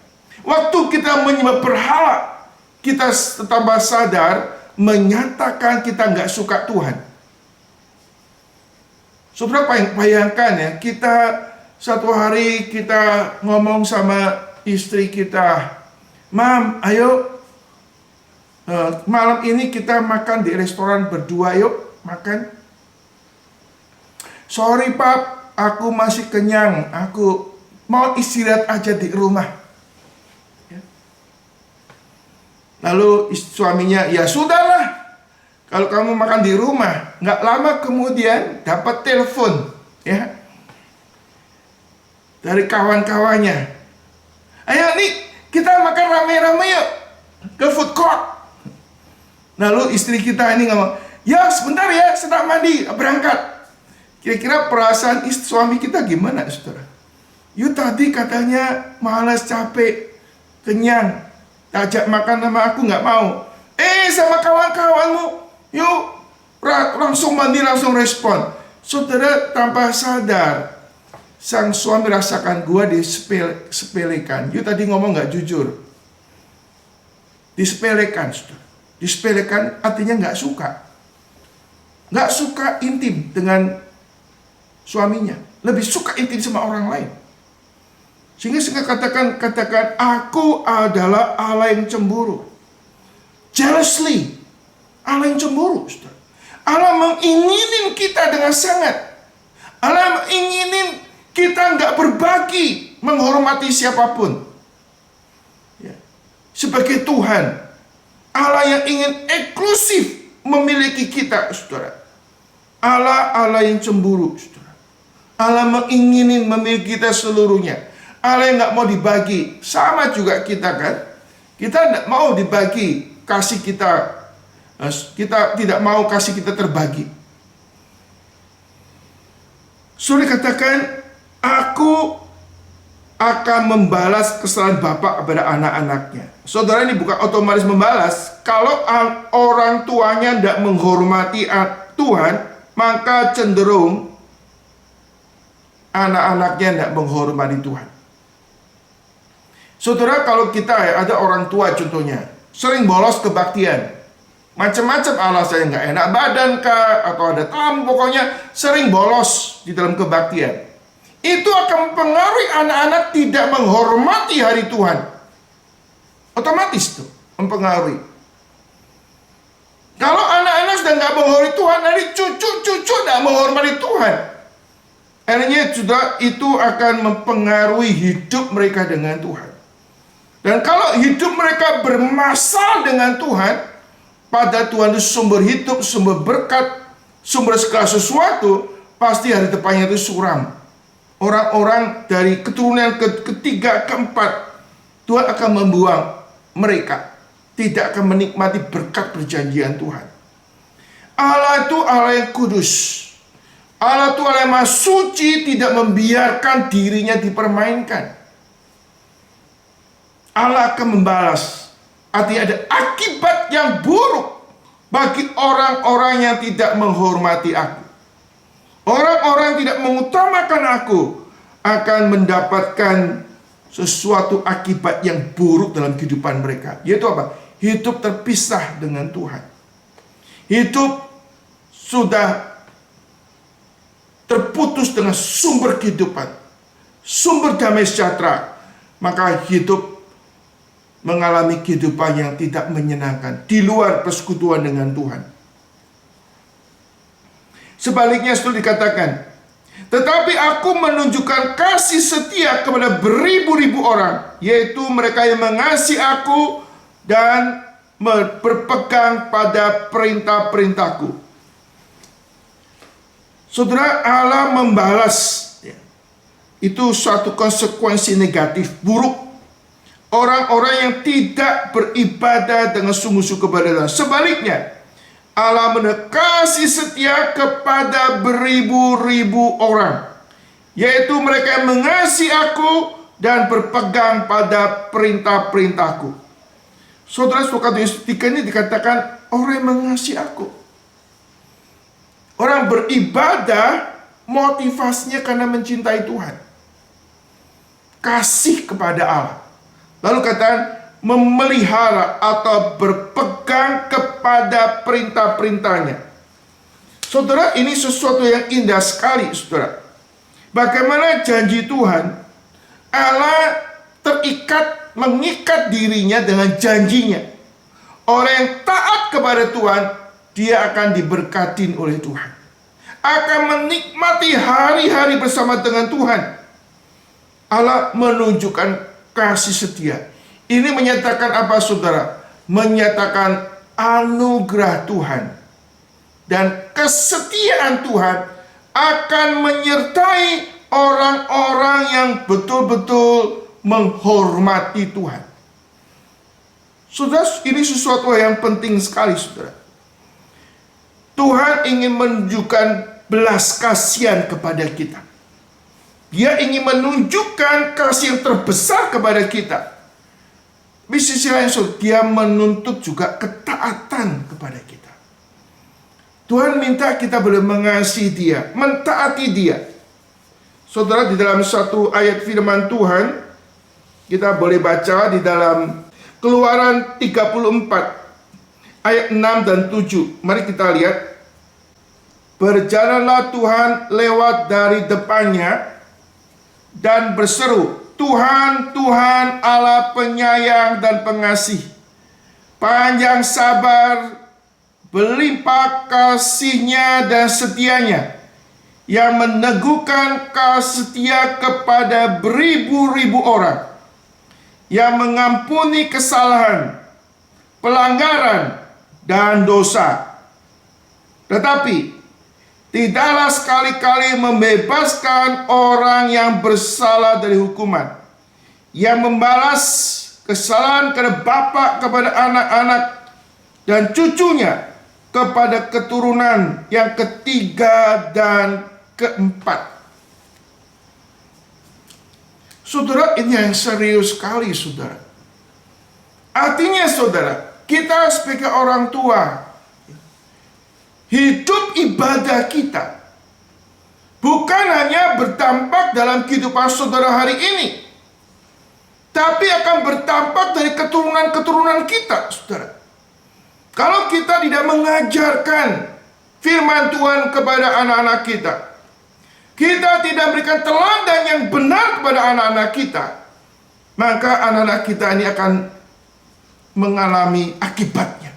Waktu kita menyembah berhala, kita tambah sadar menyatakan kita nggak suka Tuhan. Saudara, bayangkan ya, kita satu hari kita ngomong sama istri kita, Mam, ayo malam ini kita makan di restoran berdua, yuk makan. Sorry Pap, aku masih kenyang, aku mau istirahat aja di rumah. Lalu suaminya, ya sudahlah, kalau kamu makan di rumah. Nggak lama kemudian dapat telepon, ya, dari kawan-kawannya. Ayo nih, kita makan rame-rame yuk ke food court. Lalu istri kita ini ngomong, ya sebentar ya, sedang mandi, berangkat. Kira-kira perasaan suami kita gimana, saudara? Yuk tadi katanya malas, capek, kenyang, ajak makan sama aku, nggak mau. Sama kawan-kawanmu, yuk langsung mandi, langsung respon. Saudara, tanpa sadar, sang suami rasakan gua disepelekan. Yuk tadi ngomong nggak jujur. Disepelekan, saudara. Disepelekan artinya nggak suka. Nggak suka intim dengan suaminya, lebih suka intim sama orang lain. Sehingga katakan Aku adalah Allah yang cemburu. Jealously, Allah yang cemburu. Allah menginginin kita dengan sangat. Allah menginginin kita nggak berbagi, menghormati siapapun. Ya. Sebagai Tuhan, Allah yang ingin eksklusif memiliki kita, saudara. Allah yang cemburu, saudara. Allah menginginin memiliki kita seluruhnya. Allah yang nggak mau dibagi. Sama juga kita kan. Kita tidak mau dibagi kasih kita. Kita tidak mau kasih kita terbagi. Sudah katakan, Aku akan membalas kesalahan bapak kepada anak-anaknya. Saudara, ini bukan otomatis membalas. Kalau orang tuanya tidak menghormati Tuhan, maka cenderung anak-anaknya tidak menghormati Tuhan. Saudara, kalau kita ada orang tua contohnya, sering bolos kebaktian. Macam-macam alasannya, nggak enak badan kah, atau ada tamu, pokoknya sering bolos di dalam kebaktian. Itu akan mempengaruhi anak-anak tidak menghormati hari Tuhan. Otomatis tuh mempengaruhi. Kalau anak-anak sudah nggak menghormati Tuhan, nanti cucu-cucu tidak menghormati Tuhan. Akhirnya sudah itu akan mempengaruhi hidup mereka dengan Tuhan. Dan kalau hidup mereka bermasalah dengan Tuhan, pada Tuhan itu sumber hidup, sumber berkat, sumber segala sesuatu, pasti hari depannya itu suram. Orang-orang dari keturunan ketiga, keempat, Tuhan akan membuang mereka. Tidak akan menikmati berkat perjanjian Tuhan. Allah itu Allah yang kudus. Allah itu Allah yang maha suci, tidak membiarkan dirinya dipermainkan. Allah akan membalas. Artinya ada akibat yang buruk bagi orang-orang yang tidak menghormati aku. Orang-orang yang tidak mengutamakan aku akan mendapatkan sesuatu akibat yang buruk dalam kehidupan mereka. Yaitu apa? Hidup terpisah dengan Tuhan. Hidup sudah terputus dengan sumber kehidupan, sumber damai sejahtera. Maka hidup mengalami kehidupan yang tidak menyenangkan, di luar persekutuan dengan Tuhan. Sebaliknya itu dikatakan, tetapi aku menunjukkan kasih setia kepada beribu-ribu orang, yaitu mereka yang mengasihi aku dan berpegang pada perintah-perintahku. Saudara, Allah membalas, itu suatu konsekuensi negatif, buruk. Orang-orang yang tidak beribadah dengan sungguh-sungguh kepada Tuhan. Sebaliknya, Allah kasih setia kepada beribu-ribu orang, yaitu mereka yang mengasihi aku dan berpegang pada perintah-perintahku. Saudara, surat ini dikatakan orang yang mengasihi aku. Orang beribadah motivasinya karena mencintai Tuhan, kasih kepada Allah. Lalu katakan memelihara atau berpegang kepada perintah-perintahnya. Saudara, ini sesuatu yang indah sekali, saudara. Bagaimana janji Tuhan, Allah terikat, mengikat dirinya dengan janjinya. Orang yang taat kepada Tuhan, dia akan diberkatin oleh Tuhan. Akan menikmati hari-hari bersama dengan Tuhan. Allah menunjukkan kasih setia. Ini menyatakan apa, saudara? Menyatakan anugerah Tuhan. Dan kesetiaan Tuhan akan menyertai orang-orang yang betul-betul menghormati Tuhan. Saudara, ini sesuatu yang penting sekali, saudara. Tuhan ingin menunjukkan belas kasihan kepada kita. Dia ingin menunjukkan kasih yang terbesar kepada kita. Di sisi lain, dia menuntut juga ketaatan kepada kita. Tuhan minta kita boleh mengasihi dia, mentaati dia. Saudara, di dalam satu ayat firman Tuhan, kita boleh baca di dalam Keluaran 34, ayat 6 dan 7. Mari kita lihat. Berjalanlah Tuhan lewat dari depannya dan berseru, Tuhan, Tuhan Allah penyayang dan pengasih, panjang sabar, berlimpah kasihnya dan setianya, yang meneguhkan kasih setia kepada beribu-ribu orang, yang mengampuni kesalahan, pelanggaran, dan dosa. Tetapi tidaklah sekali-kali membebaskan orang yang bersalah dari hukuman, yang membalas kesalahan kepada bapa kepada anak-anak dan cucunya kepada keturunan yang ketiga dan keempat. Saudara, ini yang serius sekali, saudara. Artinya, saudara, kita sebagai orang tua, hidup ibadah kita bukan hanya berdampak dalam kehidupan saudara hari ini, tapi akan berdampak dari keturunan-keturunan kita, saudara. Kalau kita tidak mengajarkan firman Tuhan kepada anak-anak kita, kita tidak berikan teladan yang benar kepada anak-anak kita, maka anak-anak kita ini akan mengalami akibatnya.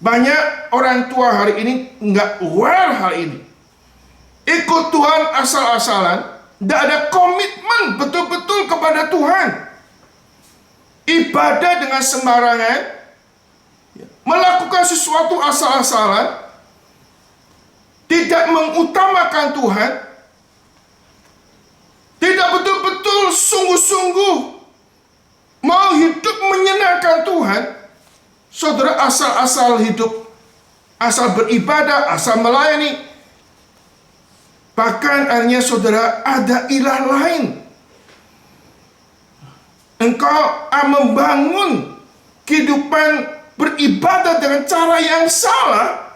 Banyak orang tua hari ini nggak aware hal ini. Ikut Tuhan asal-asalan, tidak ada komitmen betul-betul kepada Tuhan. Ibadah dengan sembarangan, melakukan sesuatu asal-asalan, tidak mengutamakan Tuhan, tidak betul-betul sungguh-sungguh mau hidup menyenangkan Tuhan. Saudara, asal-asal hidup, asal beribadah, asal melayani, bahkan akhirnya saudara ada ilah lain. Engkau membangun kehidupan beribadah dengan cara yang salah.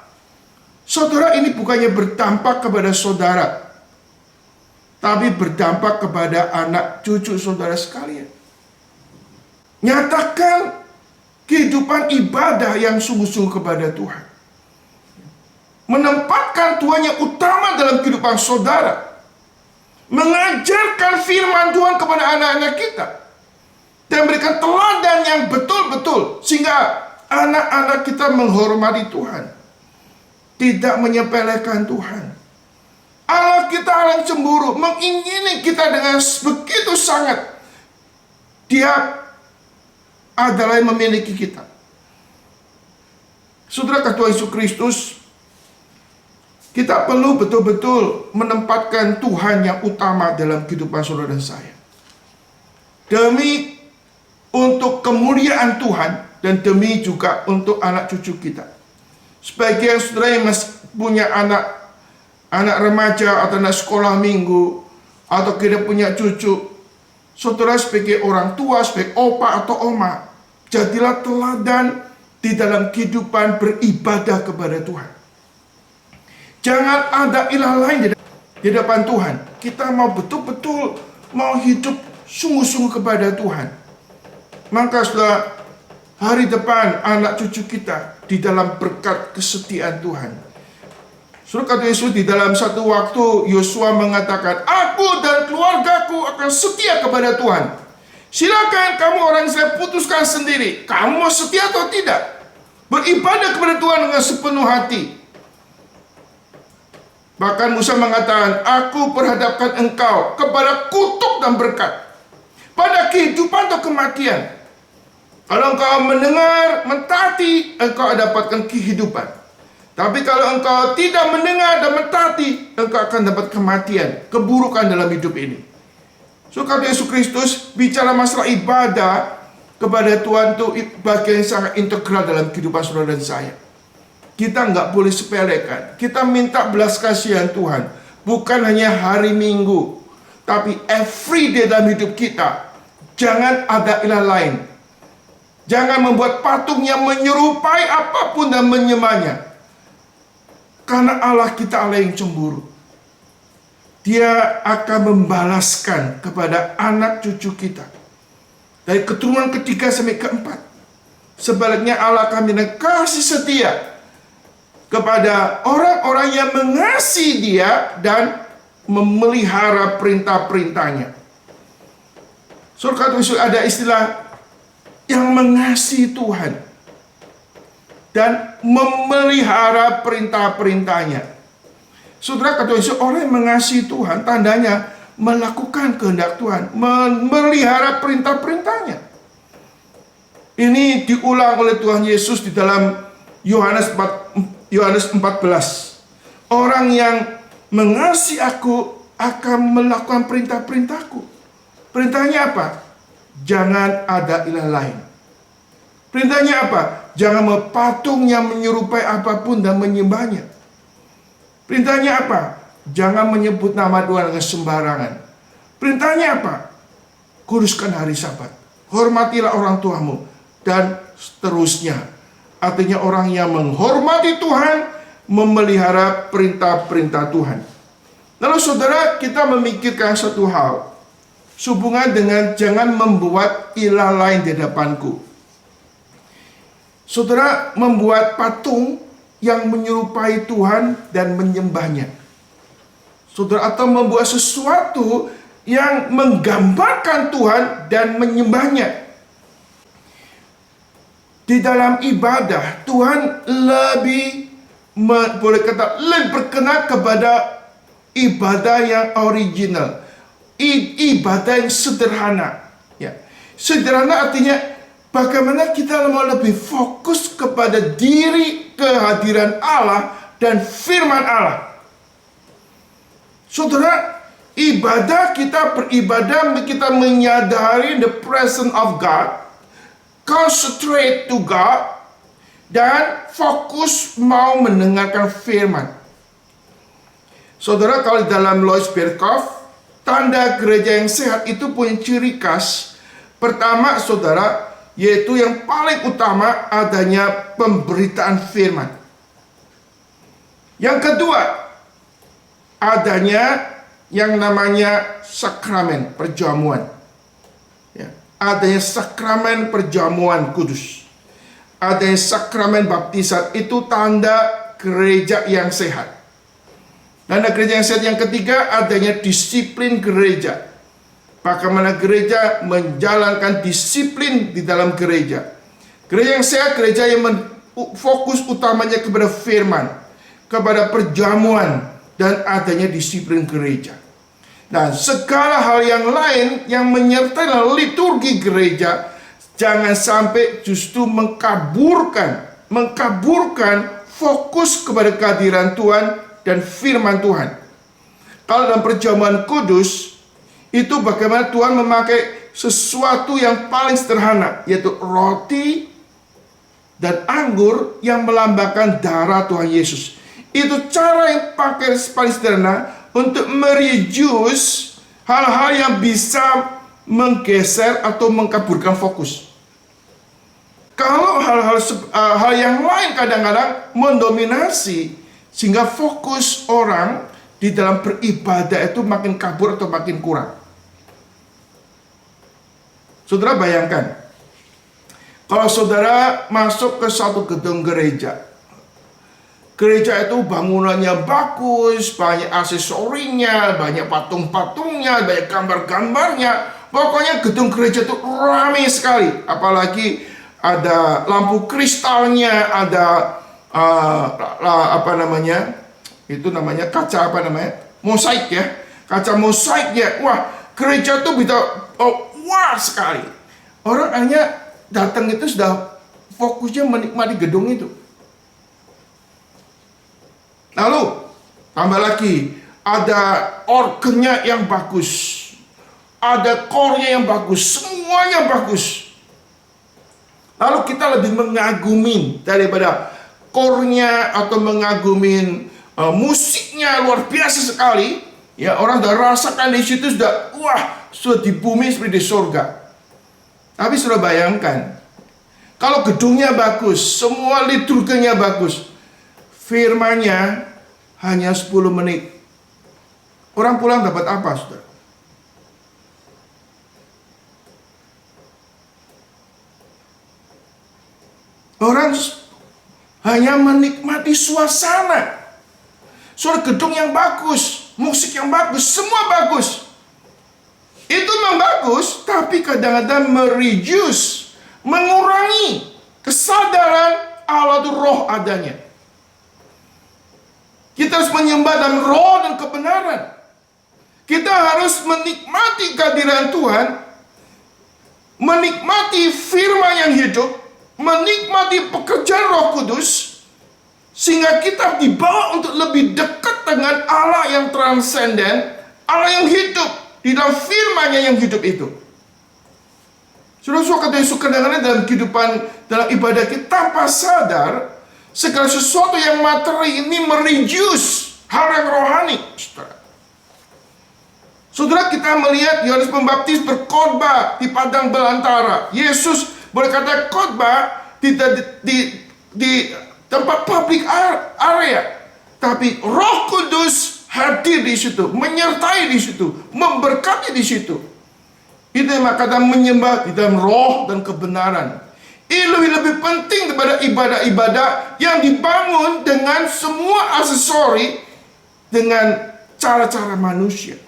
Saudara, ini bukannya berdampak kepada saudara, tapi berdampak kepada anak cucu saudara sekalian. Nyatakan kehidupan ibadah yang sungguh-sungguh kepada Tuhan. Menempatkan Tuhan yang utama dalam kehidupan saudara. Mengajarkan firman Tuhan kepada anak-anak kita. Dan berikan teladan yang betul-betul, sehingga anak-anak kita menghormati Tuhan, tidak menyepelekan Tuhan. Allah kita Allah yang cemburu, mengingini kita dengan begitu sangat. Dia adalah yang memiliki kita. Saudara, Tuhan Yesus Kristus, kita perlu betul-betul menempatkan Tuhan yang utama dalam kehidupan saudara dan saya. Demi untuk kemuliaan Tuhan, dan demi juga untuk anak cucu kita. Sebagian saudara yang masih punya anak remaja atau anak sekolah minggu, atau kita punya cucu, saudara sebagai orang tua, sebagai opa atau oma, jadilah teladan di dalam kehidupan beribadah kepada Tuhan. Jangan ada ilah lain di depan Tuhan. Kita mau betul-betul mau hidup sungguh-sungguh kepada Tuhan. Maka saudara, hari depan anak cucu kita di dalam berkat kesetiaan Tuhan. Saudara, kata Yesus di dalam satu waktu, Yosua mengatakan, aku dan keluargaku akan setia kepada Tuhan. Silakan kamu orang saya putuskan sendiri, kamu mau setia atau tidak. Beribadah kepada Tuhan dengan sepenuh hati. Bahkan Musa mengatakan, aku perhadapkan engkau kepada kutuk dan berkat, pada kehidupan atau kematian. Kalau engkau mendengar, mentaati, engkau dapatkan kehidupan. Tapi kalau engkau tidak mendengar dan mentaati, engkau akan dapat kematian, keburukan dalam hidup ini. So, kalau Yesus Kristus bicara masalah ibadah kepada Tuhan itu bagian yang sangat integral dalam kehidupan saudara dan saya. Kita nggak boleh sepelekan. Kita minta belas kasihan Tuhan, bukan hanya hari Minggu, tapi every day dalam hidup kita. Jangan ada ilah lain. Jangan membuat patung yang menyerupai apapun dan menyembahnya. Karena Allah kita Allah yang cemburu. Dia akan membalaskan kepada anak cucu kita. Dari keturunan ketiga sampai keempat. Sebaliknya Allah akan memberikan kasih setia kepada orang-orang yang mengasihi Dia dan memelihara perintah-perintahnya. Saudara, ada istilah yang mengasihi Tuhan dan memelihara perintah-perintahnya. Saudara, kata Yesus, orang yang mengasihi Tuhan tandanya melakukan kehendak Tuhan, memelihara perintah-perintahnya. Ini diulang oleh Tuhan Yesus di dalam Yohanes 14. Orang yang mengasihi aku akan melakukan perintah-perintahku. Perintahnya apa? Jangan ada ilah lain. Perintahnya apa? Jangan patung yang menyerupai apapun dan menyembahnya. Perintahnya apa? Jangan menyebut nama Tuhan dengan sembarangan. Perintahnya apa? Kuduskan hari Sabat, hormatilah orang tuamu, dan seterusnya. Artinya orang yang menghormati Tuhan, memelihara perintah-perintah Tuhan. Lalu saudara, kita memikirkan satu hal, sehubungan dengan jangan membuat ilah lain di hadapanku. Saudara, membuat patung yang menyerupai Tuhan dan menyembahnya. Saudara, atau membuat sesuatu yang menggambarkan Tuhan dan menyembahnya. Di dalam ibadah, Tuhan lebih boleh kata lebih berkenan kepada ibadah yang original, ibadah yang sederhana. Ya, sederhana artinya bagaimana kita mau lebih fokus kepada diri, kehadiran Allah dan firman Allah. Saudara, ibadah kita beribadah, kita menyadari the presence of God, concentrate to God, dan fokus mau mendengarkan firman. Saudara, kalau dalam Lois Berkhof, tanda gereja yang sehat itu punya ciri khas. Pertama, saudara, yaitu yang paling utama adanya pemberitaan firman. Yang kedua, adanya yang namanya sakramen perjamuan. Ya, adanya sakramen perjamuan kudus. Adanya sakramen baptisan, itu tanda gereja yang sehat. Tanda gereja yang sehat yang ketiga, adanya disiplin gereja. Bagaimana gereja menjalankan disiplin di dalam gereja. Gereja yang sehat, gereja yang fokus utamanya kepada firman, kepada perjamuan, dan adanya disiplin gereja. Dan segala hal yang lain yang menyertai liturgi gereja, jangan sampai justru mengkaburkan fokus kepada kehadiran Tuhan dan firman Tuhan. Kalau dalam perjamuan kudus, itu bagaimana Tuhan memakai sesuatu yang paling sederhana, yaitu roti dan anggur yang melambangkan darah Tuhan Yesus. Itu cara yang paling sederhana untuk mereduce hal-hal yang bisa menggeser atau mengkaburkan fokus. Kalau hal yang lain kadang-kadang mendominasi, sehingga fokus orang di dalam beribadah itu makin kabur atau makin kurang. Saudara bayangkan, kalau saudara masuk ke satu gedung gereja, gereja itu bangunannya bagus, banyak aksesorinya, banyak patung-patungnya, banyak gambar-gambarnya. Pokoknya gedung gereja itu ramai sekali. Apalagi ada lampu kristalnya, ada itu namanya kaca mosaik ya, kaca mosaiknya. Wah, gereja itu bisa wah sekali. Orang hanya datang itu sudah fokusnya menikmati gedung itu. Lalu tambah lagi, ada organnya yang bagus, ada core-nya yang bagus, semuanya bagus. Lalu kita lebih mengagumi daripada core-nya atau mengagumi musiknya luar biasa sekali. Ya, orang sudah rasakan di situ sudah di bumi seperti di surga. Tapi sudah bayangkan, kalau gedungnya bagus, semua liturginya bagus, firmannya hanya 10 menit. Orang pulang dapat apa, saudara? Orang hanya menikmati suasana. Soal gedung yang bagus, musik yang bagus, semua bagus. Itu memang bagus, tapi kadang-kadang mereduce, mengurangi kesadaran Allah itu roh adanya. Kita harus menyembah dalam roh dan kebenaran. Kita harus menikmati kehadiran Tuhan, menikmati firman yang hidup, menikmati pekerjaan Roh Kudus, sehingga kita dibawa untuk lebih dekat dengan Allah yang transenden, Allah yang hidup di dalam firman-Nya yang hidup itu. Saudara-saudara, kadang-kadang dalam kehidupan, dalam ibadah kita tanpa sadar, segala sesuatu yang materi ini mereduce hal yang rohani. Saudara, kita melihat Yohanes Pembaptis berkhotbah di padang belantara. Yesus berkata khotbah di tempat public area, tapi Roh Kudus hadir di situ, menyertai di situ, memberkati di situ. Itu yang kata menyembah di dalam roh dan kebenaran. Ini lebih penting daripada ibadah-ibadah yang dibangun dengan semua aksesori dengan cara-cara manusia.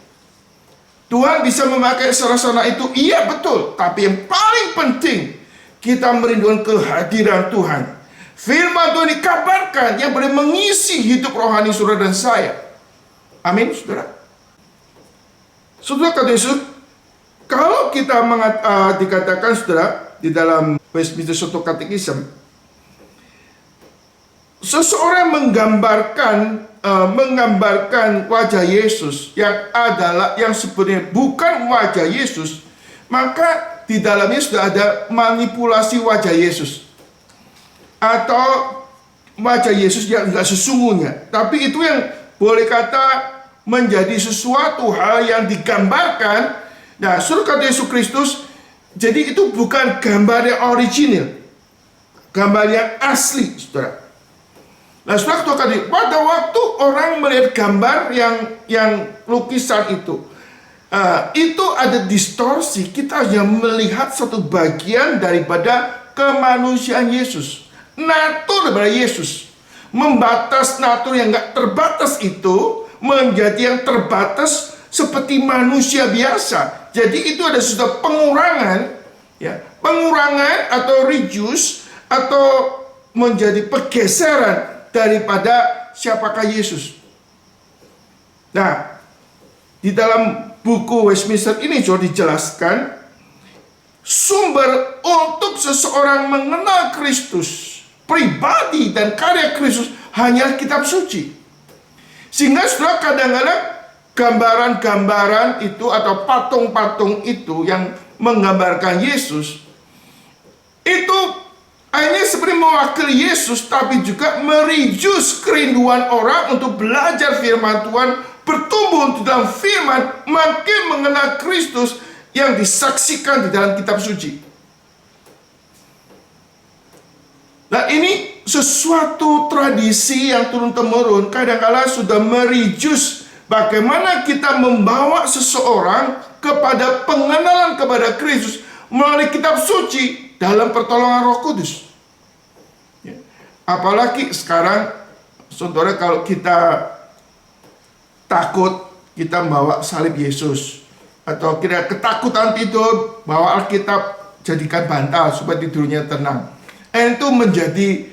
Tuhan bisa memakai sarana itu, iya betul. Tapi yang paling penting, kita merindukan kehadiran Tuhan. Firman Tuhan dikabarkan yang boleh mengisi hidup rohani saudara dan saya. Amin, saudara. Saudara kata Yesus, kalau kita dikatakan saudara di dalam Westminster Shorter Catechism, seseorang menggambarkan wajah Yesus yang sebenarnya bukan wajah Yesus, maka di dalamnya sudah ada manipulasi wajah Yesus atau wajah Yesus yang tidak sesungguhnya. Tapi itu yang boleh kata menjadi sesuatu hal yang digambarkan. Nah, suruh kata Yesus Kristus, jadi itu bukan gambar yang original, gambar yang asli, saudara. Nah, saudara, pada waktu orang melihat gambar yang lukisan itu ada distorsi. Kita hanya melihat satu bagian daripada kemanusiaan Yesus, natur daripada Yesus. Membatas natur yang nggak terbatas itu menjadi yang terbatas seperti manusia biasa. Jadi itu ada sudah pengurangan, ya, pengurangan atau reduce atau menjadi pergeseran daripada siapakah Yesus. Nah, di dalam buku Westminster ini sudah dijelaskan sumber untuk seseorang mengenal Kristus, pribadi dan karya Kristus hanya kitab suci. Sehingga setelah kadang-kadang gambaran-gambaran itu atau patung-patung itu yang menggambarkan Yesus itu hanya seperti mewakili Yesus, tapi juga mereduce kerinduan orang untuk belajar firman Tuhan, bertumbuh di dalam firman, makin mengenal Kristus yang disaksikan di dalam kitab suci. Nah, ini sesuatu tradisi yang turun-temurun kadang-kala sudah mereduce bagaimana kita membawa seseorang kepada pengenalan kepada Kristus melalui kitab suci dalam pertolongan Roh Kudus. Ya. Apalagi sekarang, saudara, kalau kita takut, kita bawa salib Yesus, atau kita ketakutan tidur, bawa Alkitab, jadikan bantal supaya tidurnya tenang. Itu menjadi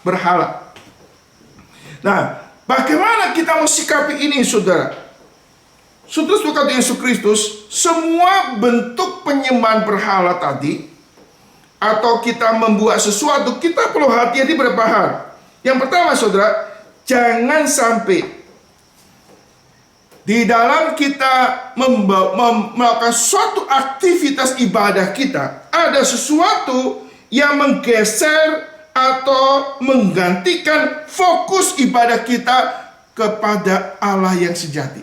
berhala. Nah, bagaimana kita mensikapi ini, saudara? Saudara, kata Yesus Kristus, semua bentuk penyembahan berhala tadi, atau kita membuat sesuatu, kita perlu hati-hati beberapa hal. Yang pertama, saudara, jangan sampai di dalam kita melakukan suatu aktivitas ibadah kita, ada sesuatu yang menggeser atau menggantikan fokus ibadah kita kepada Allah yang sejati.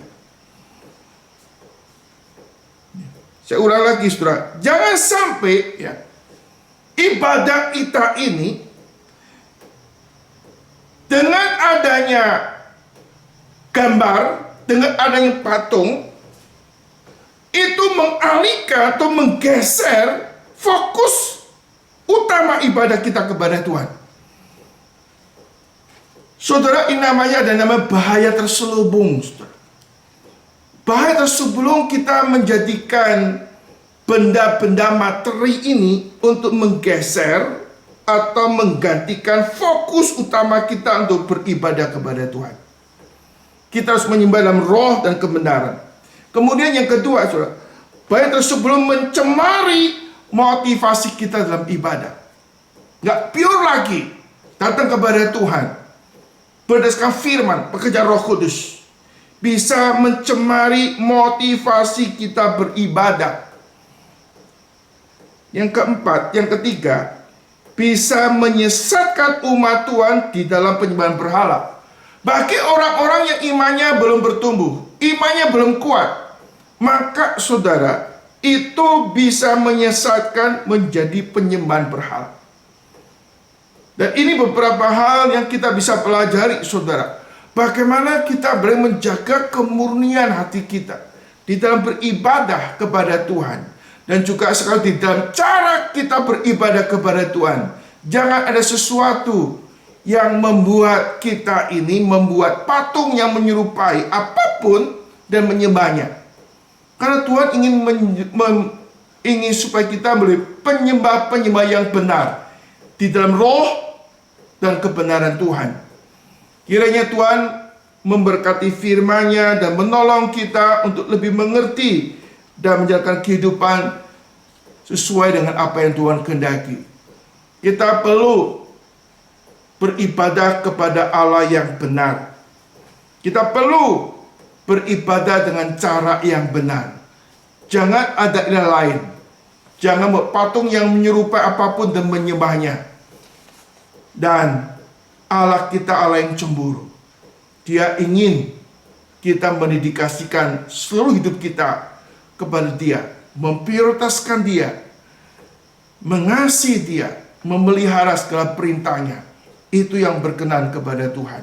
Saya ulang lagi, saudara, jangan sampai ya, ibadah kita ini dengan adanya gambar, dengan adanya patung, itu mengalihkan atau menggeser fokus utama ibadah kita kepada Tuhan. Saudara, ini namanya ada nama bahaya terselubung, saudara. Bahaya terselubung kita menjadikan benda-benda materi ini untuk menggeser atau menggantikan fokus utama kita untuk beribadah kepada Tuhan. Kita harus menyembah dalam roh dan kebenaran. Kemudian yang kedua, saudara, bahaya tersebut mencemari motivasi kita dalam ibadah. Nggak pure lagi datang kepada Tuhan berdasarkan firman, pekerjaan Roh Kudus. Bisa mencemari motivasi kita beribadah. Yang keempat, yang ketiga, bisa menyesatkan umat Tuhan di dalam penyembahan berhala. Bagi orang-orang yang imannya belum bertumbuh, imannya belum kuat, maka saudara, itu bisa menyesatkan menjadi penyembahan berhala. Dan ini beberapa hal yang kita bisa pelajari, saudara. Bagaimana kita boleh menjaga kemurnian hati kita di dalam beribadah kepada Tuhan. Dan juga sekali di dalam cara kita beribadah kepada Tuhan, jangan ada sesuatu yang membuat kita ini membuat patung yang menyerupai apapun dan menyembahnya. Karena Tuhan ingin supaya kita menjadi penyembah-penyembah yang benar di dalam roh dan kebenaran Tuhan. Kiranya Tuhan memberkati firman-Nya dan menolong kita untuk lebih mengerti dan menjalankan kehidupan sesuai dengan apa yang Tuhan kehendaki. Kita perlu beribadah kepada Allah yang benar. Kita perlu beribadah dengan cara yang benar. Jangan ada ilah lain. Jangan buat patung yang menyerupai apapun dan menyembahnya. Dan Allah kita Allah yang cemburu. Dia ingin kita mendedikasikan seluruh hidup kita kepada Dia, memprioritaskan Dia, mengasihi Dia, memelihara segala perintahnya. Itu yang berkenan kepada Tuhan.